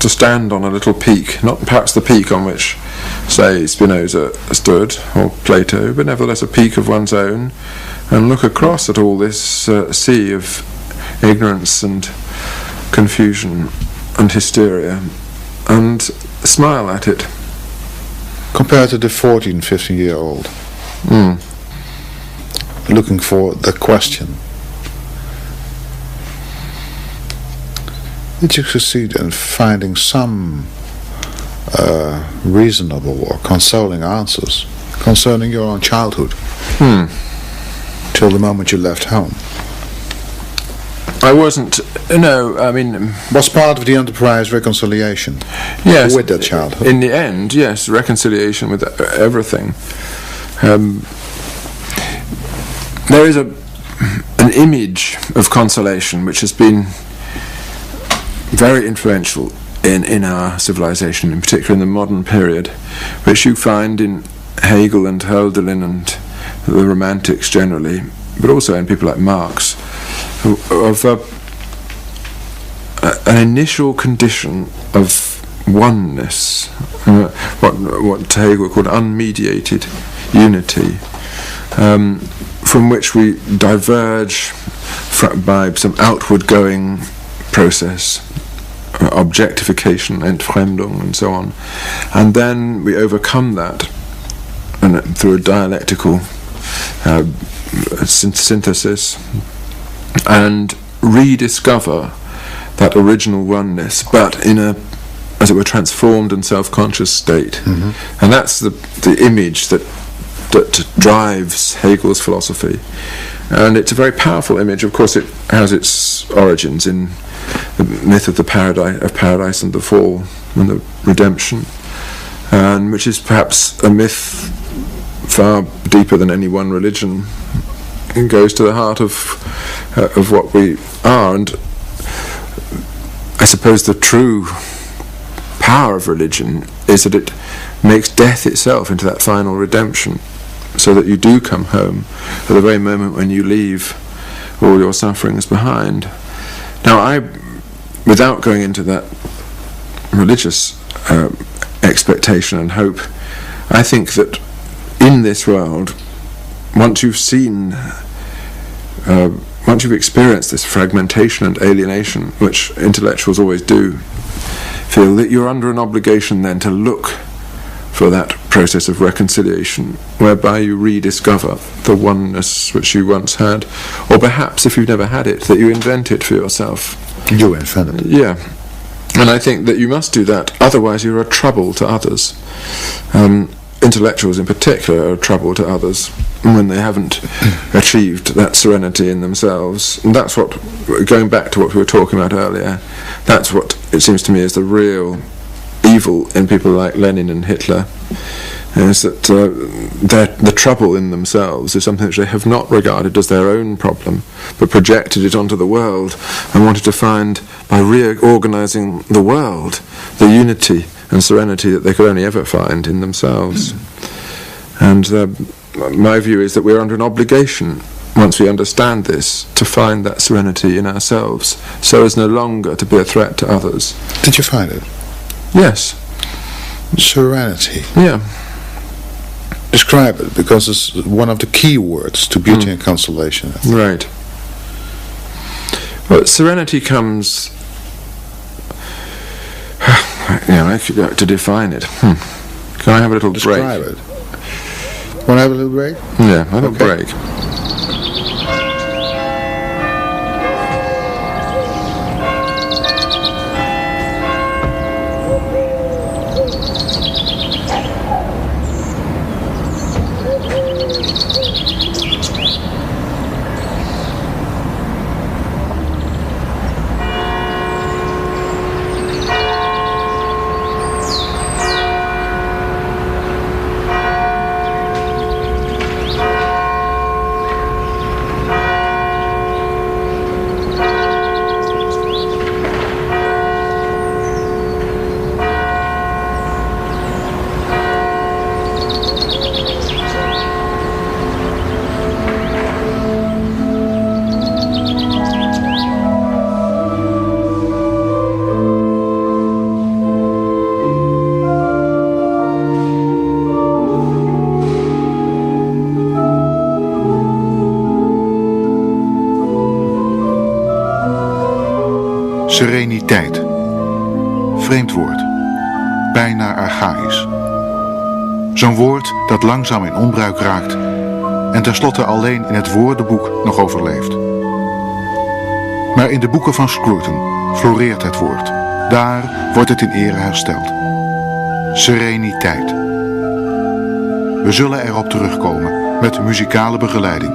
to stand on a little peak, not perhaps the peak on which, say, Spinoza stood, or Plato, but nevertheless a peak of one's own, and look across at all this sea of ignorance and confusion and hysteria, and smile at it. Compared to the 14, 15-year-old, looking for the question, did you succeed in finding some reasonable or consoling answers concerning your own childhood till the moment you left home? I wasn't, no, I mean... Was part of the enterprise reconciliation yes, with that childhood? In the end, yes, reconciliation with everything. There is an image of consolation which has been very influential in our civilization, in particular in the modern period, which you find in Hegel and Hölderlin and the Romantics generally, but also in people like Marx, of an initial condition of oneness, what Hegel called unmediated unity, from which we diverge by some outward-going process, objectification, Entfremdung, and so on, and then we overcome that through a dialectical synthesis and rediscover that original oneness, but in a, as it were, transformed and self-conscious state. And that's the image that drives Hegel's philosophy, and it's a very powerful image. Of course, it has its origins in the myth of paradise and the fall and the redemption, and which is perhaps a myth far deeper than any one religion. It goes to the heart of what we are, and I suppose the true power of religion is that it makes death itself into that final redemption, so that you do come home at the very moment when you leave all your sufferings behind. Now, without going into that religious expectation and hope, I think that in this world, once you've seen, once you've experienced this fragmentation and alienation, which intellectuals always do, feel that you're under an obligation then to look for that process of reconciliation, whereby you rediscover the oneness which you once had, or perhaps, if you've never had it, that you invent it for yourself. You invented it. Yeah. And I think that you must do that, otherwise you're a trouble to others. Intellectuals in particular are a trouble to others when they haven't achieved that serenity in themselves. And that's what, going back to what we were talking about earlier, that's what it seems to me is the real evil in people like Lenin and Hitler, is that the trouble in themselves is something which they have not regarded as their own problem, but projected it onto the world and wanted to find, by reorganizing the world, the unity and serenity that they could only ever find in themselves. And my view is that we're under an obligation, once we understand this, to find that serenity in ourselves, so as no longer to be a threat to others. Did you find it? Yes. Serenity. Yeah. Describe it, because it's one of the key words to beauty and consolation. Right. Well, serenity comes... I could like to define it. Can I have a little break? Describe it. Want to have a little break? Yeah, have a break. Sereniteit. Vreemd woord. Bijna archaïs. Zo'n woord dat langzaam in onbruik raakt en tenslotte alleen in het woordenboek nog overleeft. Maar in de boeken van Scruton floreert het woord. Daar wordt het in ere hersteld. Sereniteit. We zullen erop terugkomen met muzikale begeleiding.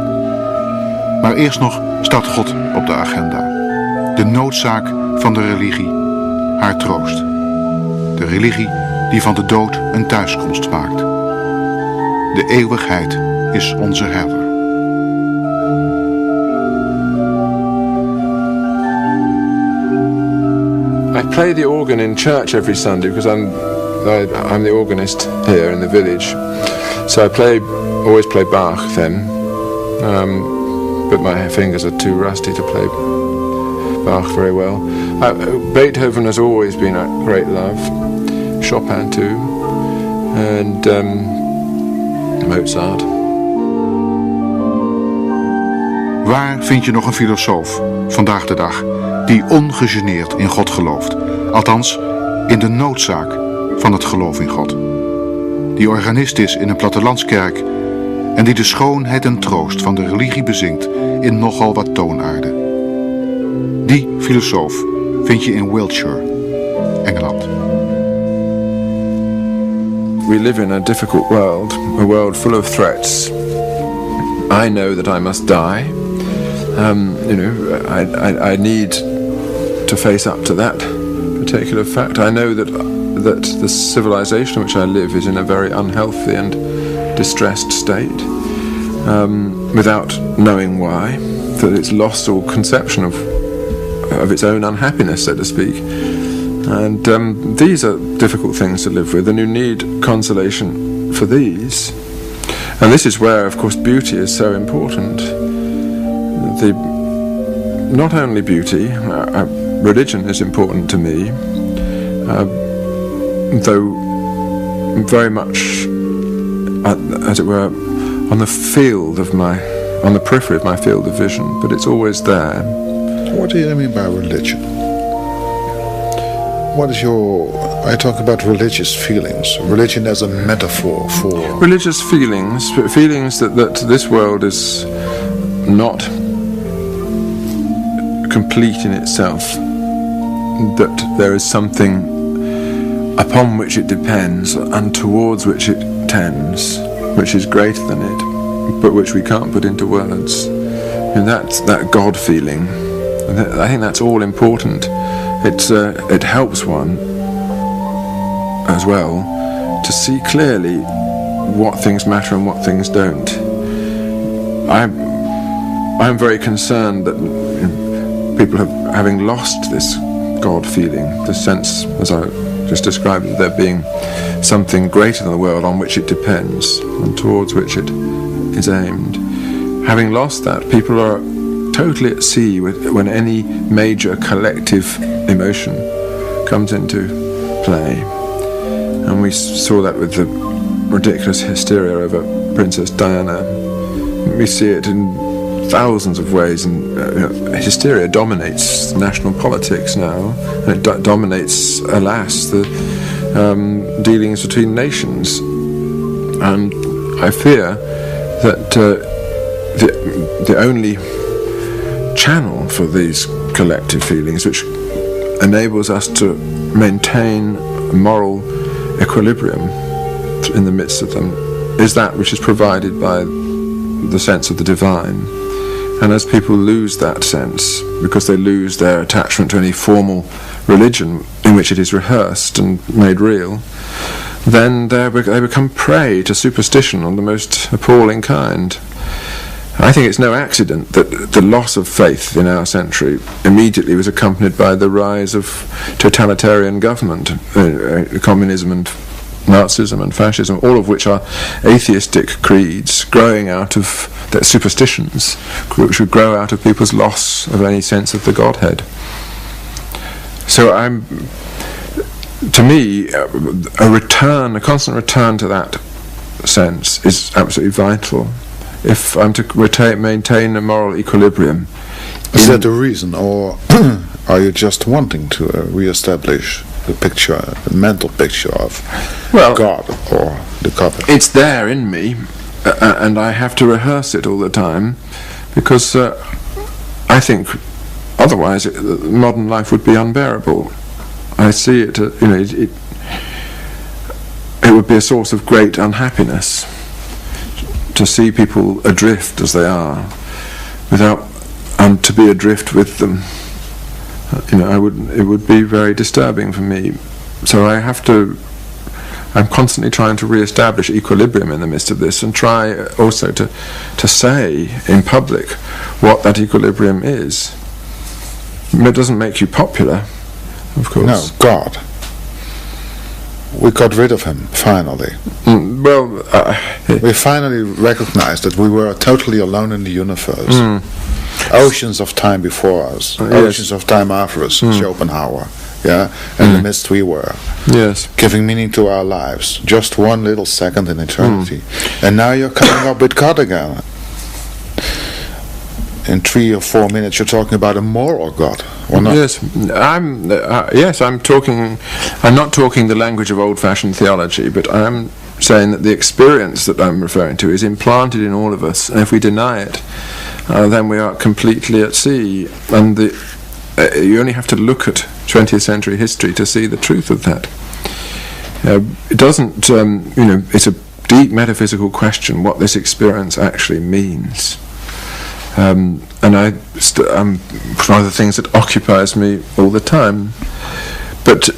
Maar eerst nog staat God op de agenda. De noodzaak van de religie, haar troost. De religie die van de dood een thuiskomst maakt. De eeuwigheid is onze herder. I play the organ in church every Sunday because I'm the organist here in the village. So I always play Bach then, but my fingers are too rusty to play Bach very well. Beethoven has always been a great love, Chopin too, and Mozart. Waar vind je nog een filosoof, vandaag de dag, die ongegeneerd in God gelooft? Althans, in de noodzaak van het geloof in God. Die organist is in een plattelandskerk en die de schoonheid en troost van de religie bezingt in nogal wat toonaarden. Die filosoof vind je in Wiltshire, Engeland. We live in a difficult world, a world full of threats. I know that I must die. I need to face up to that particular fact. I know that the civilization in which I live is in a very unhealthy and distressed state, without knowing why, that it's lost all conception of its own unhappiness, so to speak. And these are difficult things to live with, and you need consolation for these. And this is where, of course, beauty is so important. Not only beauty, religion is important to me, though very much, as it were, on the periphery of my field of vision, but it's always there. What do you mean by religion? what is your... I talk about religious feelings. Religion as a metaphor for... Religious feelings that this world is not complete in itself, that there is something upon which it depends and towards which it tends, which is greater than it, but which we can't put into words. And that's that God feeling. I think that's all important. It helps one as well to see clearly what things matter and what things don't. I'm very concerned that people having lost this God feeling, the sense, as I just described, of there being something greater than the world on which it depends and towards which it is aimed. Having lost that, people are totally at sea when any major collective emotion comes into play. And we saw that with the ridiculous hysteria over Princess Diana. We see it in thousands of ways, and hysteria dominates national politics now, and it dominates, alas, the dealings between nations. And I fear that the only channel for these collective feelings, which enables us to maintain moral equilibrium in the midst of them, is that which is provided by the sense of the divine. And as people lose that sense, because they lose their attachment to any formal religion in which it is rehearsed and made real, then they become prey to superstition of the most appalling kind. I think it's no accident that the loss of faith in our century immediately was accompanied by the rise of totalitarian government, communism and Nazism and fascism, all of which are atheistic creeds growing out of superstitions, which would grow out of people's loss of any sense of the Godhead. So to me, a constant return to that sense is absolutely vital if I'm to maintain a moral equilibrium. Is that the reason, or are you just wanting to re-establish the mental picture of God or the cover? It's there in me, and I have to rehearse it all the time, because I think otherwise modern life would be unbearable. I see it, it would be a source of great unhappiness to see people adrift as they are, and to be adrift with them. It would be very disturbing for me. So I'm constantly trying to re-establish equilibrium in the midst of this, and try also to say in public what that equilibrium is. It doesn't make you popular, of course. No, God. We got rid of him, finally. We finally recognized that we were totally alone in the universe. Oceans of time before us, oceans of time after us, Schopenhauer, in the midst we were, giving meaning to our lives, just one little second in eternity. And now you're coming up with God again. In 3 or 4 minutes you're talking about a moral God, or not? Yes, I'm talking. I'm not talking the language of old-fashioned theology, but I'm saying that the experience that I'm referring to is implanted in all of us, and if we deny it, then we are completely at sea. And you only have to look at 20th century history to see the truth of that. It doesn't, it's a deep metaphysical question what this experience actually means. And one of the things that occupies me all the time. But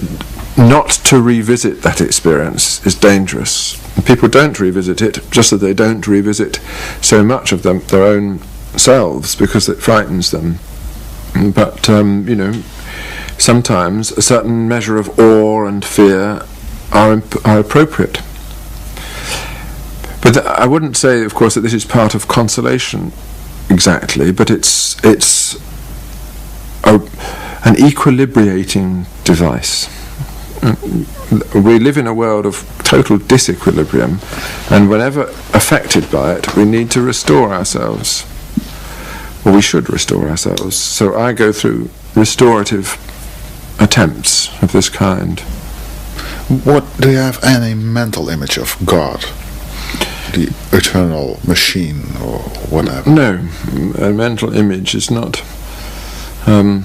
not to revisit that experience is dangerous. People don't revisit it, just as they don't revisit so much of their own selves, because it frightens them. But sometimes a certain measure of awe and fear are appropriate. But I wouldn't say, of course, that this is part of consolation exactly, but it's an equilibrating device. We live in a world of total disequilibrium, and whenever affected by it, we need to restore ourselves. Or we should restore ourselves. So I go through restorative attempts attempts of this kind. What, do you have any mental image of God? The eternal machine or whatever? No, a mental image is not. I'm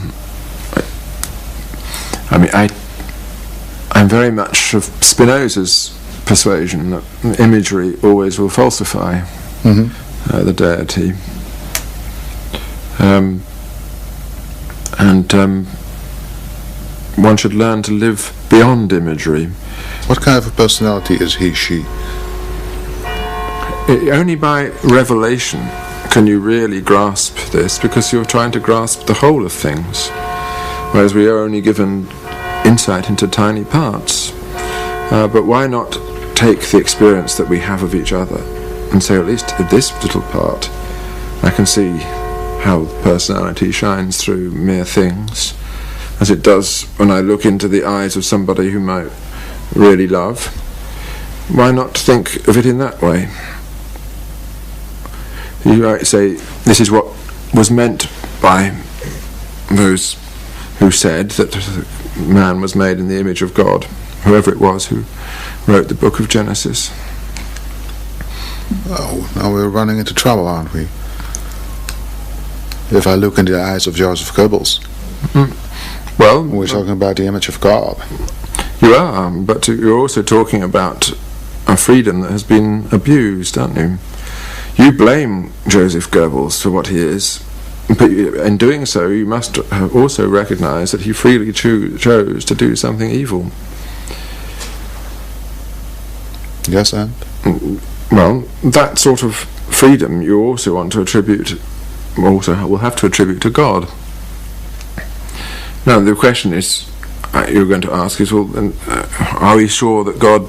very much of Spinoza's persuasion that imagery always will falsify the deity. One should learn to live beyond imagery. What kind of a personality is he, she? Only by revelation can you really grasp this, because you're trying to grasp the whole of things, whereas we are only given insight into tiny parts. But why not take the experience that we have of each other and say, at least in this little part, I can see how personality shines through mere things, as it does when I look into the eyes of somebody whom I really love. Why not think of it in that way? You might say, this is what was meant by those who said that man was made in the image of God, whoever it was who wrote the book of Genesis. Oh, now we're running into trouble, aren't we? If I look into the eyes of Joseph Goebbels, well, we're talking about the image of God. You are, but you're also talking about a freedom that has been abused, aren't you? You blame Joseph Goebbels for what he is, but in doing so you must also recognise that he freely chose to do something evil. Yes, and? Well, that sort of freedom you also want to attribute, also will have to attribute to God. Now the question is, you're going to ask is, well, are we sure that God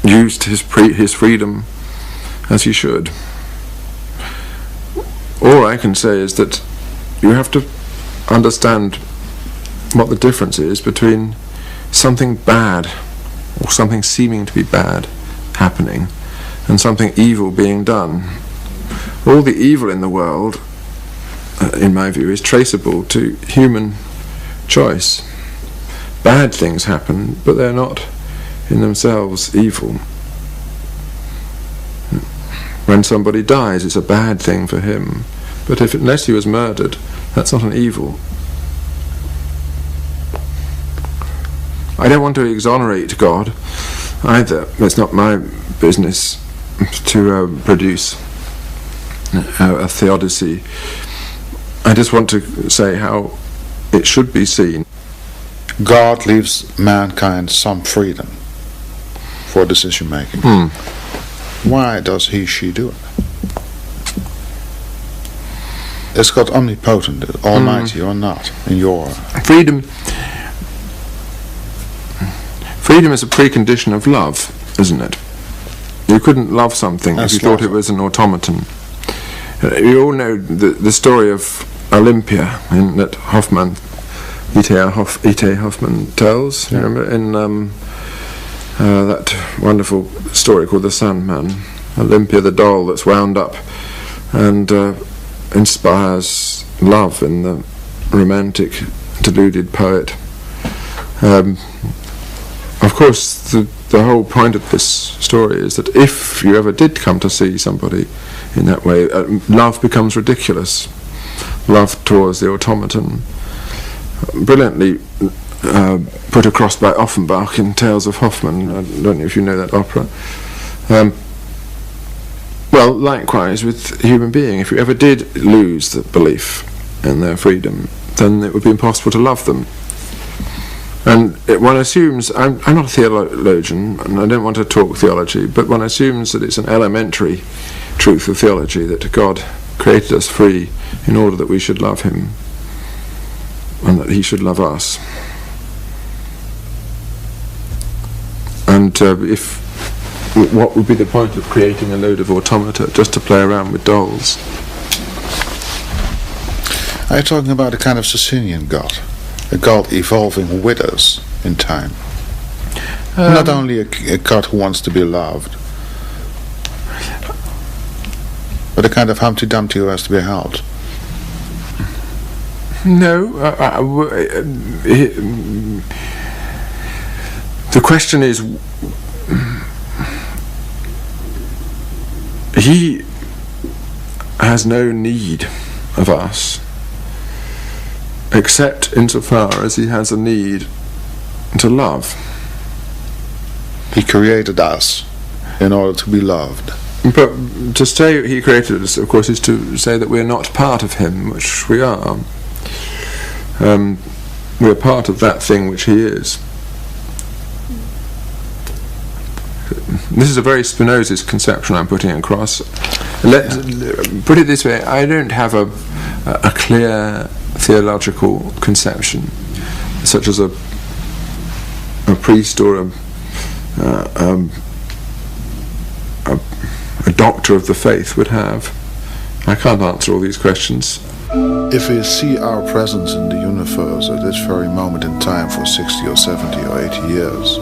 used his freedom as he should? All I can say is that you have to understand what the difference is between something bad, or something seeming to be bad, happening, and something evil being done. All the evil in the world, in my view, is traceable to human choice. Bad things happen, but they're not in themselves evil. When somebody dies, it's a bad thing for him, but unless he was murdered, that's not an evil. I don't want to exonerate God either. It's not my business to produce a theodicy. I just want to say how it should be seen. God leaves mankind some freedom for decision making. Why does he, she do it? Is God omnipotent, almighty, or not, in your... Freedom is a precondition of love, isn't it? You couldn't love something if you thought it was an automaton. You all know the story of Olympia that E.T.A. Hoffmann tells. You remember in that wonderful story called The Sandman. Olympia, the doll that's wound up and inspires love in the romantic, deluded poet. Of course, the whole point of this story is that if you ever did come to see somebody in that way, love becomes ridiculous. Love towards the automaton. Brilliantly put across by Offenbach in Tales of Hoffmann. I don't know if you know that opera. Well, likewise with a human being, if you ever did lose the belief in their freedom, then it would be impossible to love them. And one assumes, I'm not a theologian, and I don't want to talk theology, but one assumes that it's an elementary truth of theology that God created us free in order that we should love him, and that he should love us. And what would be the point of creating a load of automata just to play around with dolls? Are you talking about a kind of Socinian God? A God evolving with us in time? Not only a God who wants to be loved, but a kind of Humpty Dumpty who has to be helped. No. The question is, he has no need of us, except insofar as he has a need to love. He created us in order to be loved. But to say he created us, of course, is to say that we're not part of him, which we are. We're part of that thing which he is. This is a very Spinozist conception I'm putting across. Put it this way, I don't have a clear theological conception, such as a priest or a doctor of the faith would have. I can't answer all these questions. If we see our presence in the universe at this very moment in time for 60 or 70 or 80 years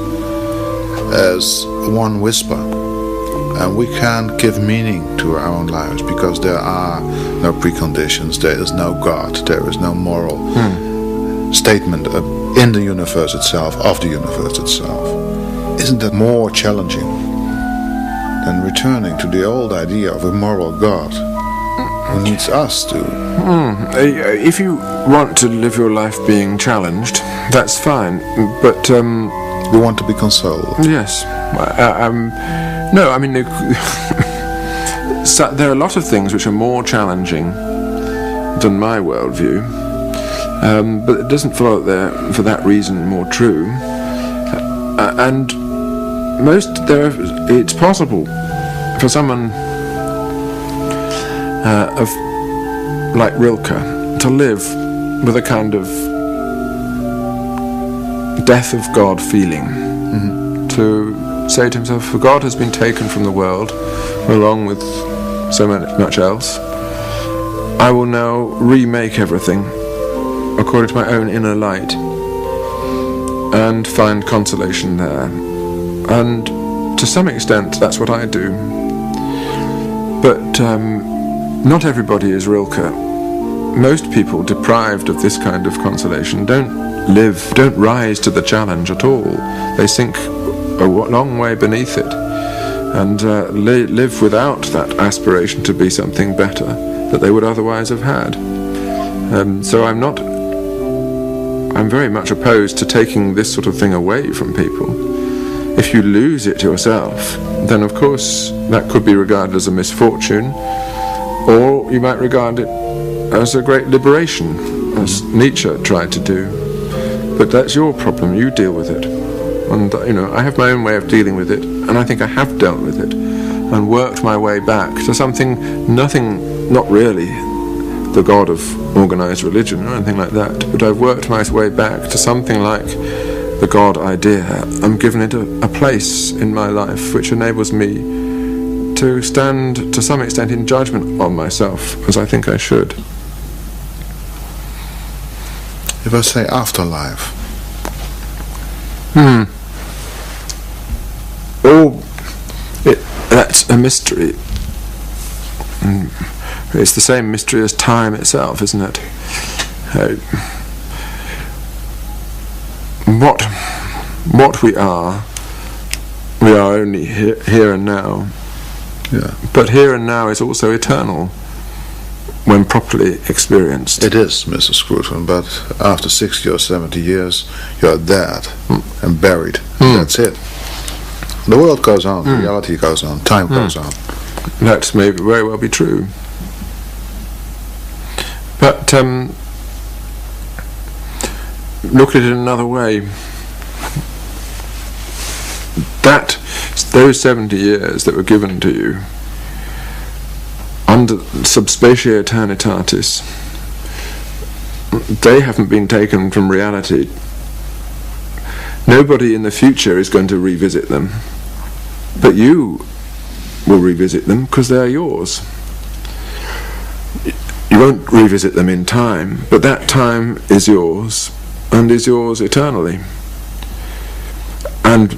as one whisper, and we can't give meaning to our own lives because there are no preconditions, there is no God, there is no moral statement in the universe itself, of the universe itself. Isn't that more challenging than returning to the old idea of a moral God who needs us to? If you want to live your life being challenged, that's fine, but we want to be consoled. Yes. No, I mean, so there are a lot of things which are more challenging than my worldview, but it doesn't follow that they're, for that reason, more true. And it's possible for someone like Rilke to live with a kind of death of God feeling, to say to himself, for God has been taken from the world along with so much else. I will now remake everything according to my own inner light and find consolation there. And to some extent that's what I do. But not everybody is Rilke. Most people deprived of this kind of consolation don't rise to the challenge at all. They sink a long way beneath it and live without that aspiration to be something better that they would otherwise have had. So I'm very much opposed to taking this sort of thing away from people. If you lose it yourself, then of course that could be regarded as a misfortune, or you might regard it as a great liberation, as Nietzsche tried to do. But that's your problem, you deal with it. And I have my own way of dealing with it, and I think I have dealt with it, and worked my way back to something, not really the God of organised religion or anything like that, but I've worked my way back to something like the God idea. I'm given it a place in my life which enables me to stand to some extent in judgment on myself, as I think I should. If I say afterlife. That's a mystery. It's the same mystery as time itself, isn't it? What we are only here and now. Yeah. But here and now is also eternal when properly experienced. It is, Mr. Scruton, but after 60 or 70 years you are dead and buried. That's it. The world goes on, reality goes on, time goes on. That may very well be true. But look at it another way. Those 70 years that were given to you under subspecie eternitatis, they haven't been taken from reality. Nobody in the future is going to revisit them, but you will revisit them because they are yours. You won't revisit them in time, but that time is yours and is yours eternally. And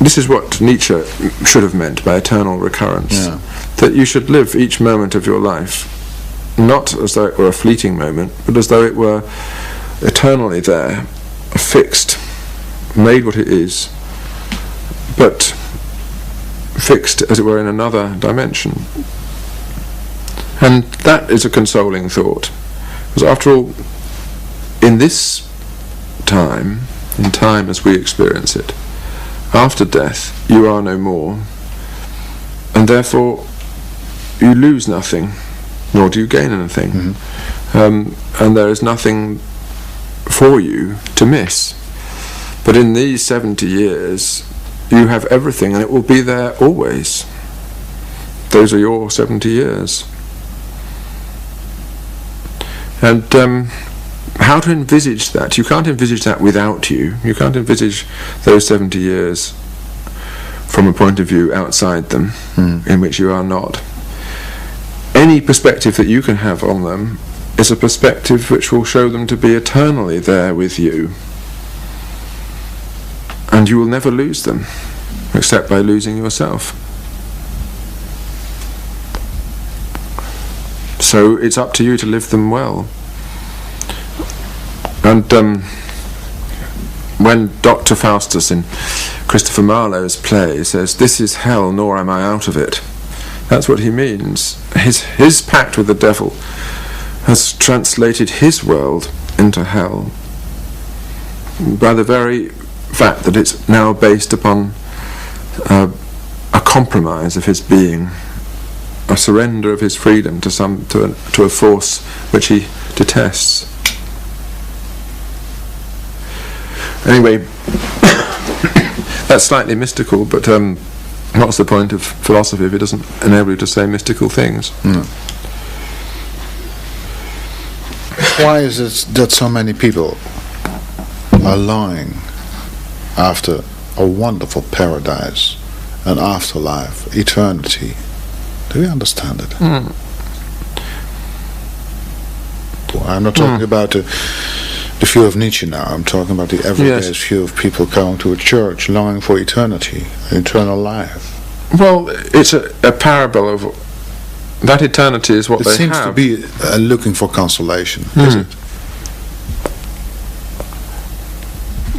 this is what Nietzsche should have meant by eternal recurrence, that you should live each moment of your life not as though it were a fleeting moment, but as though it were eternally there, fixed, made what it is, but fixed, as it were, in another dimension. And that is a consoling thought, because after all, in this time, in time as we experience it, after death you are no more, and therefore you lose nothing, nor do you gain anything. And there is nothing for you to miss. But in these 70 years you have everything, and it will be there always. Those are your 70 years. And how to envisage that? You can't envisage that without you. You can't envisage those 70 years from a point of view outside them, in which you are not. Any perspective that you can have on them is a perspective which will show them to be eternally there with you. And you will never lose them, except by losing yourself. So it's up to you to live them well. And when Dr. Faustus in Christopher Marlowe's play says, "This is hell, nor am I out of it," that's what he means. His pact with the devil has translated his world into hell by the very fact that it's now based upon a compromise of his being, a surrender of his freedom to a force which he detests. Anyway, that's slightly mystical, but what's the point of philosophy if it doesn't enable you to say mystical things? Why is it that so many people are longing after a wonderful paradise, an afterlife, eternity? Do you understand it? I'm not talking about the view of Nietzsche now. I'm talking about the everyday view of people going to a church, longing for eternity, eternal life. Well, it's a parable of that eternity is what they have. It seems to be looking for consolation, is it?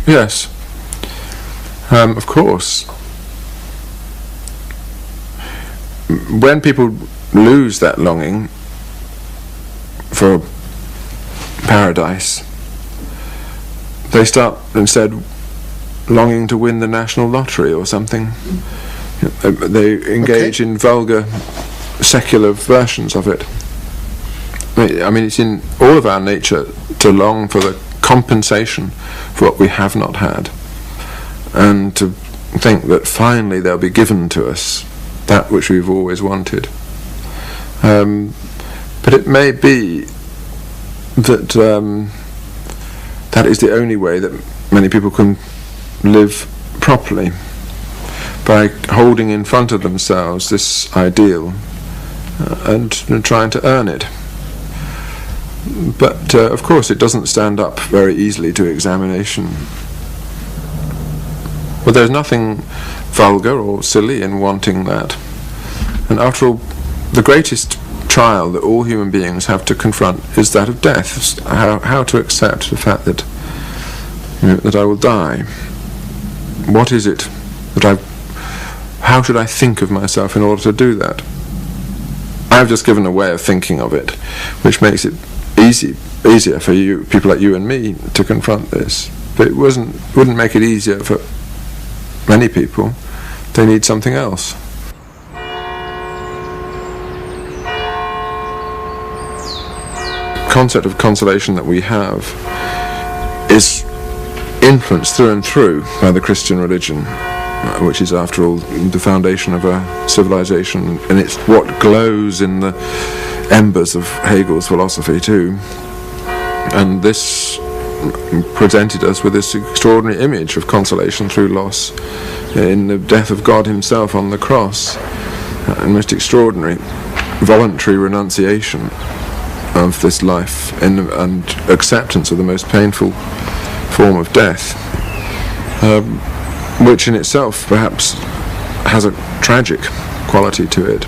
Yes. Of course. When people lose that longing for paradise, they start instead longing to win the national lottery or something. They engage in vulgar, secular versions of it. I mean, it's in all of our nature to long for the compensation for what we have not had, and to think that finally there'll be given to us that which we've always wanted. But it may be that that is the only way that many people can live properly, by holding in front of themselves this ideal and trying to earn it. But of course it doesn't stand up very easily to examination. But there's nothing vulgar or silly in wanting that. And after all, the greatest trial that all human beings have to confront is that of death. How to accept the fact that that I will die. What is it that how should I think of myself in order to do that? I've just given a way of thinking of it, which makes it easier for you, people like you and me, to confront this. But it wouldn't make it easier for many people. They need something else. The concept of consolation that we have is influenced through and through by the Christian religion, which is, after all, the foundation of a civilization, and it's what glows in the embers of Hegel's philosophy too. And this presented us with this extraordinary image of consolation through loss in the death of God himself on the cross, and most extraordinary voluntary renunciation of this life and acceptance of the most painful form of death, which in itself perhaps has a tragic quality to it,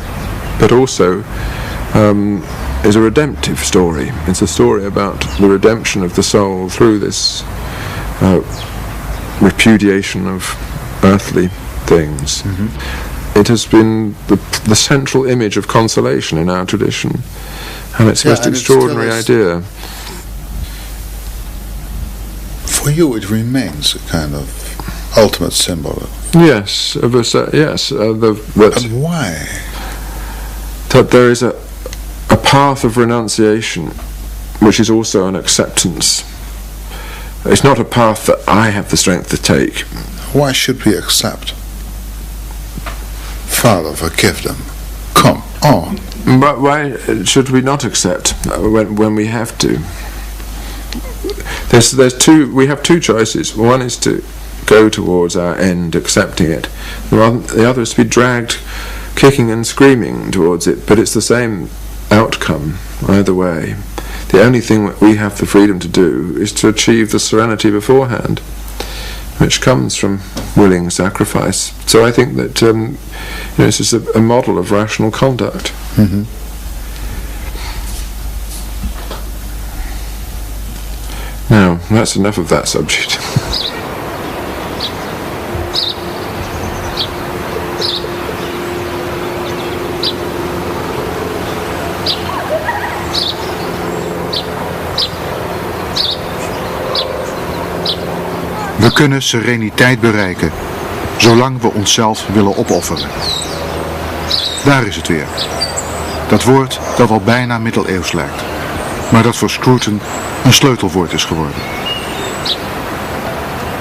but also is a redemptive story. It's a story about the redemption of the soul through this repudiation of earthly things. It has been the central image of consolation in our tradition, and it's a most extraordinary idea. For you, it remains a kind of ultimate symbol. Yes, of a yes. And why? That there is a path of renunciation, which is also an acceptance. It's not a path that I have the strength to take. Why should we accept? Father, forgive them. Come on. But why should we not accept when we have to? We have two choices. One is to go towards our end, accepting it. The other is to be dragged kicking and screaming towards it, but it's the same outcome either way. The only thing that we have the freedom to do is to achieve the serenity beforehand, which comes from willing sacrifice. So I think that this is a model of rational conduct. Now, that's enough of that subject. We kunnen sereniteit bereiken, zolang we onszelf willen opofferen. Daar is het weer. Dat woord dat al bijna middeleeuws lijkt, maar dat voor Scruton een sleutelwoord is geworden.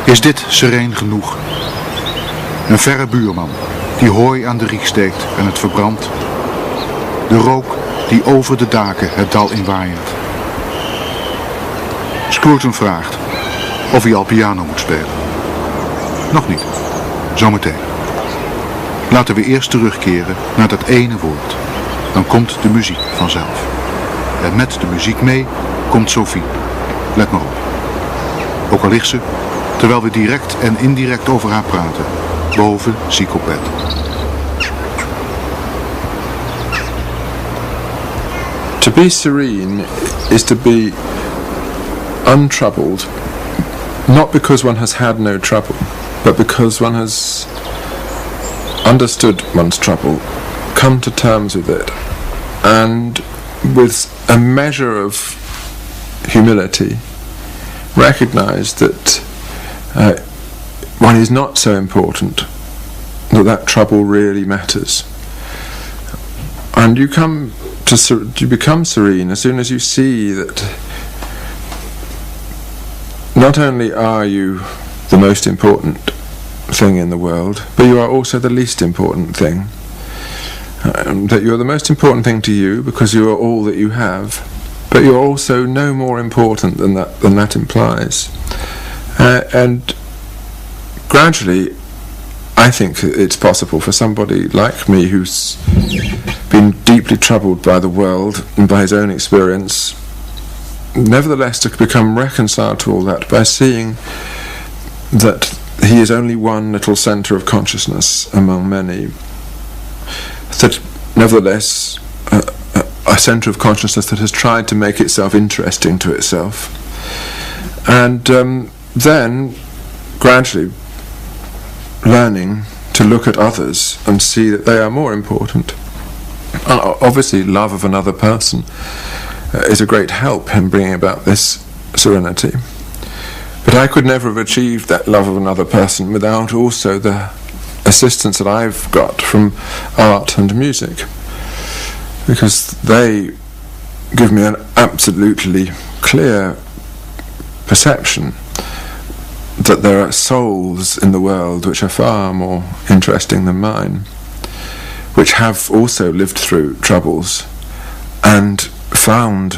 Is dit sereen genoeg? Een verre buurman die hooi aan de riek steekt en het verbrandt. De rook die over de daken het dal inwaaiert. Scruton vraagt of hij al piano moet spelen. Nog niet. Zometeen. Laten we eerst terugkeren naar dat ene woord. Dan komt de muziek vanzelf. En met de muziek mee komt Sophie. Let maar op. Ook al ligt ze, terwijl we direct en indirect over haar praten, boven ziek op bed. To be serene is to be untroubled, not because one has had no trouble, but because one has understood one's trouble, come to terms with it, and with a measure of humility recognize that one is not so important, that trouble really matters. And you become serene as soon as you see that not only are you the most important thing in the world, but you are also the least important thing. That you're the most important thing to you because you are all that you have, but you're also no more important than that implies. And gradually, I think it's possible for somebody like me who's been deeply troubled by the world and by his own experience, nevertheless to become reconciled to all that by seeing that he is only one little centre of consciousness among many. That nevertheless a centre of consciousness that has tried to make itself interesting to itself, and then gradually learning to look at others and see that they are more important. Obviously love of another person is a great help in bringing about this serenity, but I could never have achieved that love of another person without also the assistance that I've got from art and music, because they give me an absolutely clear perception that there are souls in the world which are far more interesting than mine, which have also lived through troubles and found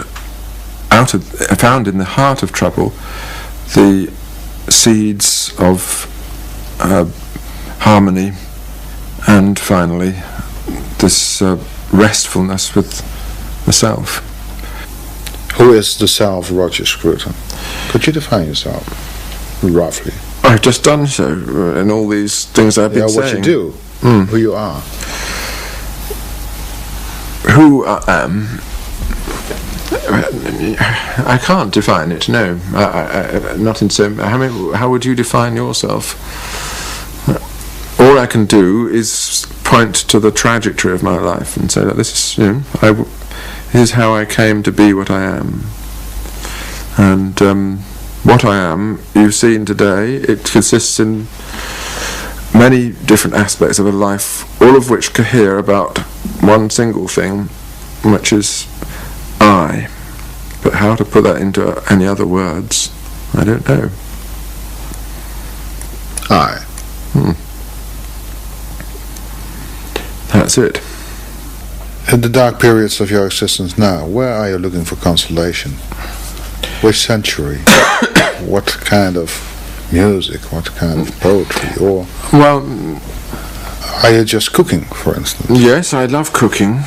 in the heart of trouble the seeds of harmony, and finally this restfulness with the self. Who is the self, Roger Scruton? Could you define yourself, roughly? I've just done so in all these things I've been saying. What you do, who you are. Who I am I can't define it. No, not in so. How would you define yourself? All I can do is point to the trajectory of my life and say that this is, this is how I came to be what I am. And what I am, you've seen today, it consists in many different aspects of a life, all of which cohere about one single thing, which is I. But how to put that into any other words, I don't know. I. That's it. In the dark periods of your existence now, where are you looking for consolation? Which century? What kind of music? What kind of poetry? Or are you just cooking, for instance? Yes, I love cooking.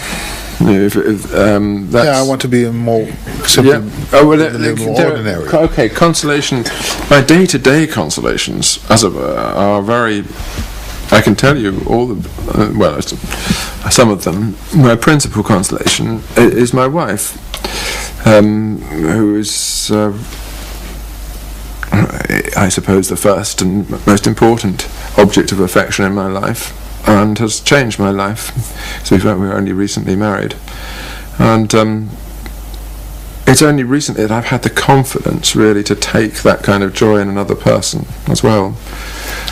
I want to be more simple, a little more ordinary. Okay, consolation. My day-to-day consolations, as it were, are very. I can tell you all the some of them. My principal consolation is my wife, who is, I suppose, the first and most important object of affection in my life, and has changed my life. So we were only recently married, and it's only recently that I've had the confidence really to take that kind of joy in another person as well.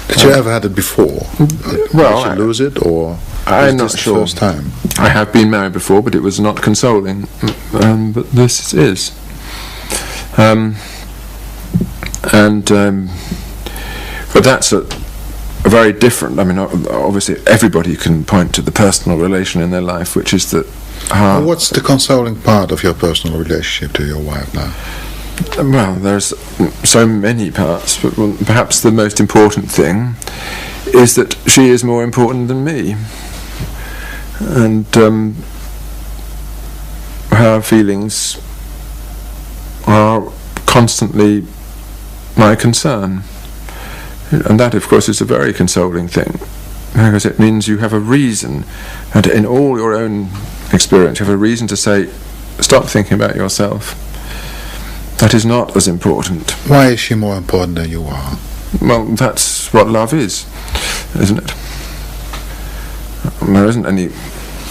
Did you ever had it before? Well, did you lose it, or I'm not sure. First time? I have been married before, but it was not consoling. But this is. But that's a very different. I mean, obviously, everybody can point to the personal relation in their life, which is that. What's the consoling part of your personal relationship to your wife now? Well, there's so many parts, but perhaps the most important thing is that she is more important than me, and her feelings are constantly my concern, and that, of course, is a very consoling thing, because it means you have a reason, and in all your own experience, you have a reason to say, stop thinking about yourself. That is not as important. Why is she more important than you are? Well, that's what love is, isn't it? There isn't any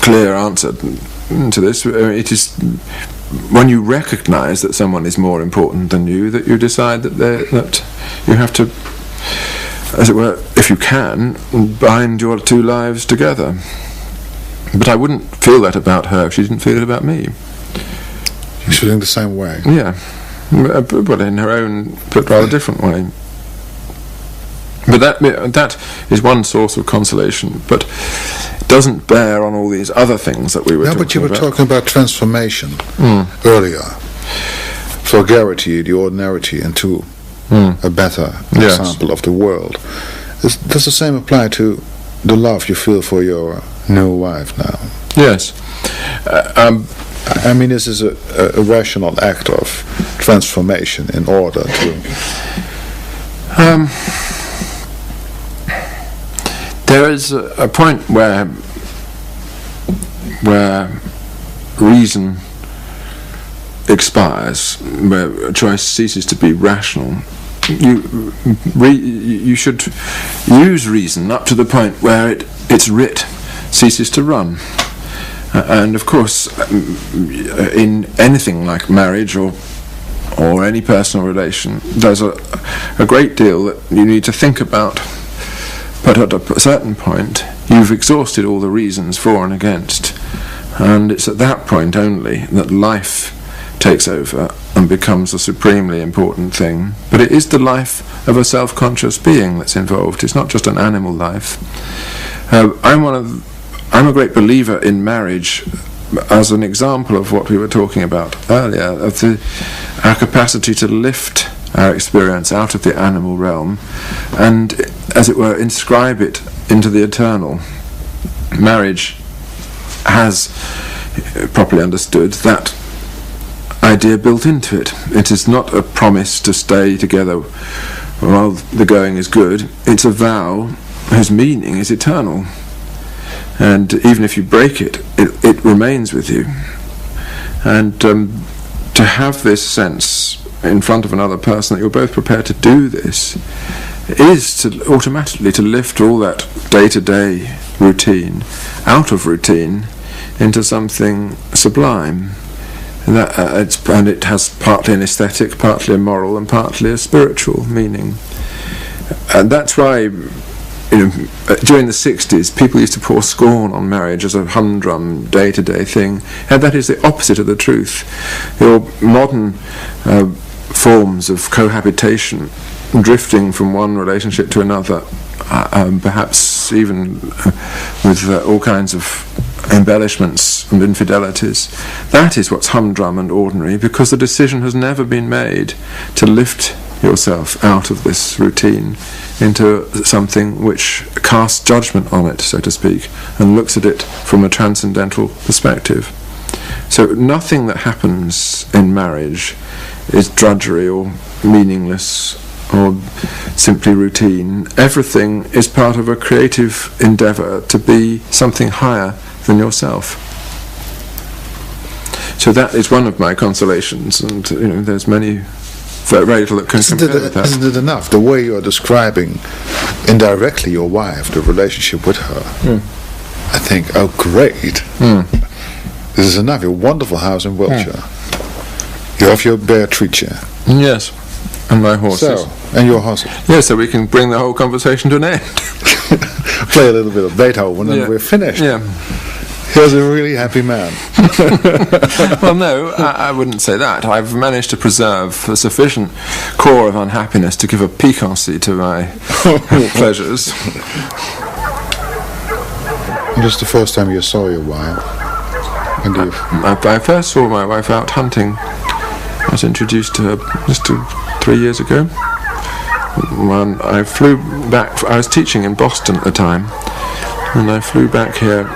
clear answer to this. It is when you recognise that someone is more important than you that you decide that you have to, as it were, if you can, bind your two lives together. But I wouldn't feel that about her if she didn't feel it about me. She's feeling the same way? Yeah. But in her own, but rather different way. But that is one source of consolation, but it doesn't bear on all these other things that we were talking about. But you were talking about transformation earlier. Vulgarity, the ordinarity, into a better example of the world. Does the same apply to the love you feel for your new wife now? Yes. I mean, this is a rational act of transformation in order to... there is a point where reason expires, where choice ceases to be rational. You should use reason up to the point where its writ ceases to run. And of course, in anything like marriage or any personal relation, there's a great deal that you need to think about. But at a certain point, you've exhausted all the reasons for and against, and it's at that point only that life takes over and becomes a supremely important thing. But it is the life of a self-conscious being that's involved. It's not just an animal life. I'm a great believer in marriage as an example of what we were talking about earlier, of our capacity to lift our experience out of the animal realm and, as it were, inscribe it into the eternal. Marriage has, properly understood, that idea built into it. It is not a promise to stay together while the going is good. It's a vow whose meaning is eternal. And even if you break it, it remains with you. And to have this sense in front of another person that you're both prepared to do this is to automatically to lift all that day-to-day routine out of routine into something sublime. And it has partly an aesthetic, partly a moral, and partly a spiritual meaning. And that's why, during the 60s, people used to pour scorn on marriage as a humdrum, day-to-day thing, and that is the opposite of the truth. Your modern forms of cohabitation, drifting from one relationship to another, perhaps even with all kinds of embellishments and infidelities, that is what's humdrum and ordinary, because the decision has never been made to lift yourself out of this routine into something which casts judgment on it, so to speak, and looks at it from a transcendental perspective. So nothing that happens in marriage is drudgery or meaningless or simply routine. Everything is part of a creative endeavour to be something higher than yourself. So that is one of my consolations, and there's very little that can compare with that. Isn't it enough, the way you're describing indirectly your wife, the relationship with her? I think, oh great, this is enough. Your wonderful house in Wiltshire, you have your bare tree chair. Yes, and my horses. And your horses. Yes, so we can bring the whole conversation to an end. Play a little bit of Beethoven and we're finished. Yeah. Here's a really happy man. Well, no, I wouldn't say that. I've managed to preserve a sufficient core of unhappiness to give a piquancy to my pleasures. This is the first time you saw your wife? I first saw my wife out hunting. I was introduced to her just 3 years ago. When I flew back, I was teaching in Boston at the time, and I flew back here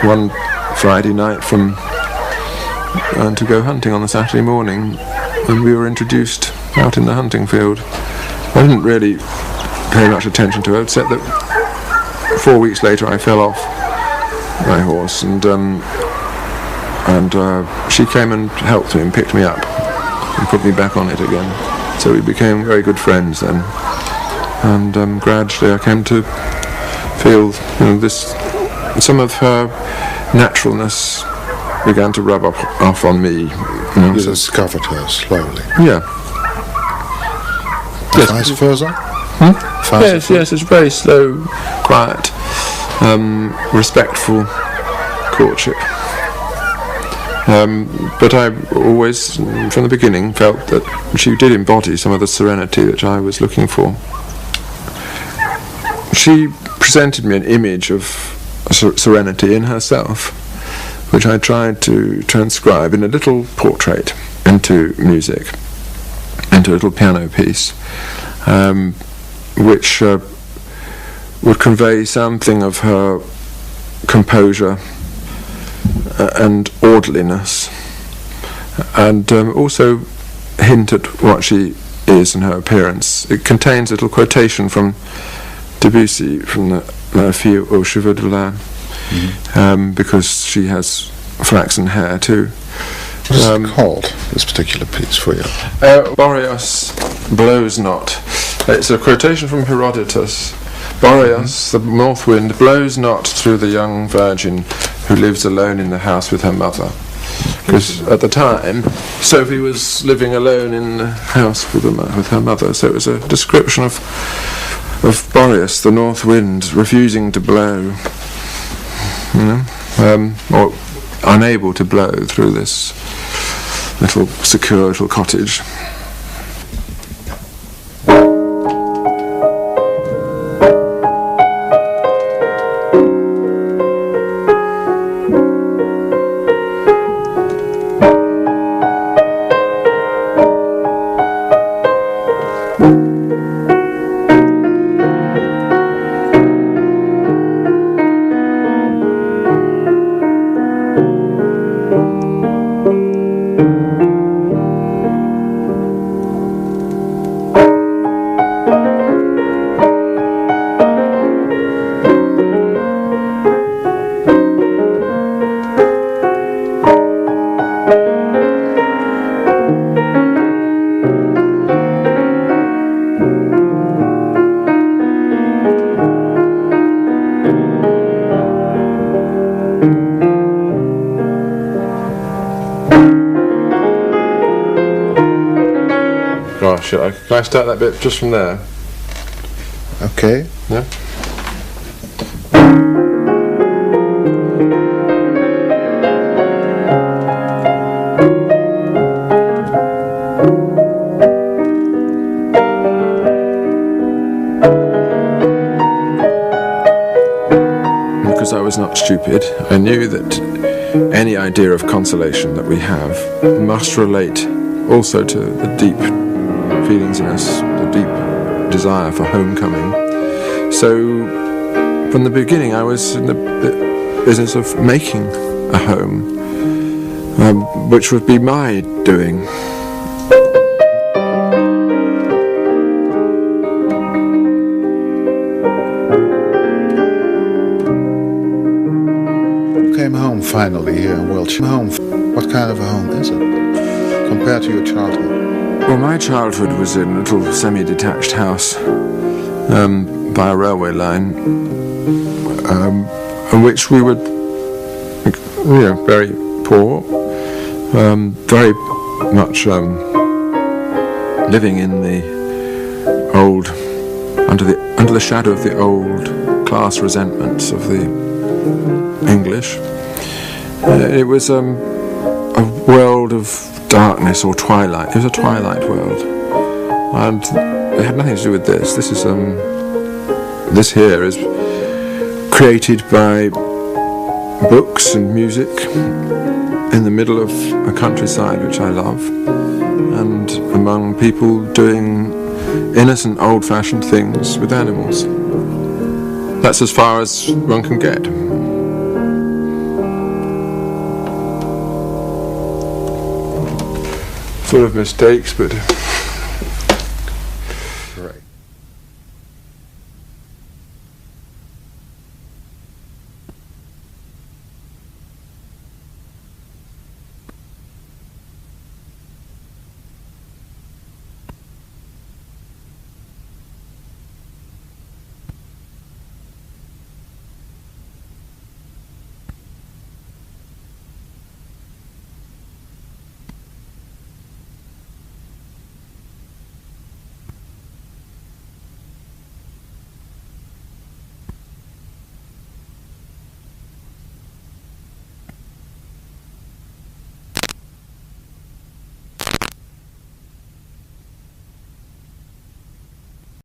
one Friday night to go hunting on the Saturday morning, and we were introduced out in the hunting field. I didn't really pay much attention to her, except that 4 weeks later I fell off my horse, and she came and helped me and picked me up and put me back on it again. So we became very good friends then, and gradually I came to feel some of her naturalness began to rub off on me. You discovered her slowly. Yeah. Yes. Vice versa? Yes, it's very slow, quiet, respectful courtship. But I always, from the beginning, felt that she did embody some of the serenity that I was looking for. She presented me an image of serenity in herself, which I tried to transcribe in a little portrait into music, into a little piano piece, which would convey something of her composure and orderliness, and also hint at what she is in her appearance. It contains a little quotation from Debussy, from La Fille aux Cheveux de Lin, because she has flaxen hair too. What is it called, this particular piece for you? Boreas blows not. It's a quotation from Herodotus. Boreas, the north wind, blows not through the young virgin who lives alone in the house with her mother. Because at the time, Sophie was living alone in the house with her mother, so it was a description of Boreas, the north wind, refusing to blow, or unable to blow through this little secure little cottage. Oh shit, can I start that bit just from there? Okay. Yeah? Because I was not stupid, I knew that any idea of consolation that we have must relate also to the deep feelings in us, the deep desire for homecoming. So from the beginning I was in the business of making a home, which would be my doing. Came home finally here in Wiltshire. Home. What kind of a home is it compared to your childhood? Well, my childhood was in a little semi-detached house by a railway line, in which we were, very poor, very much living in the old, under the shadow of the old class resentments of the English. It was a world of darkness or twilight. It was a twilight world, and it had nothing to do with this. This is this here is created by books and music in the middle of a countryside which I love, and among people doing innocent, old-fashioned things with animals. That's as far as one can get. Full of mistakes, but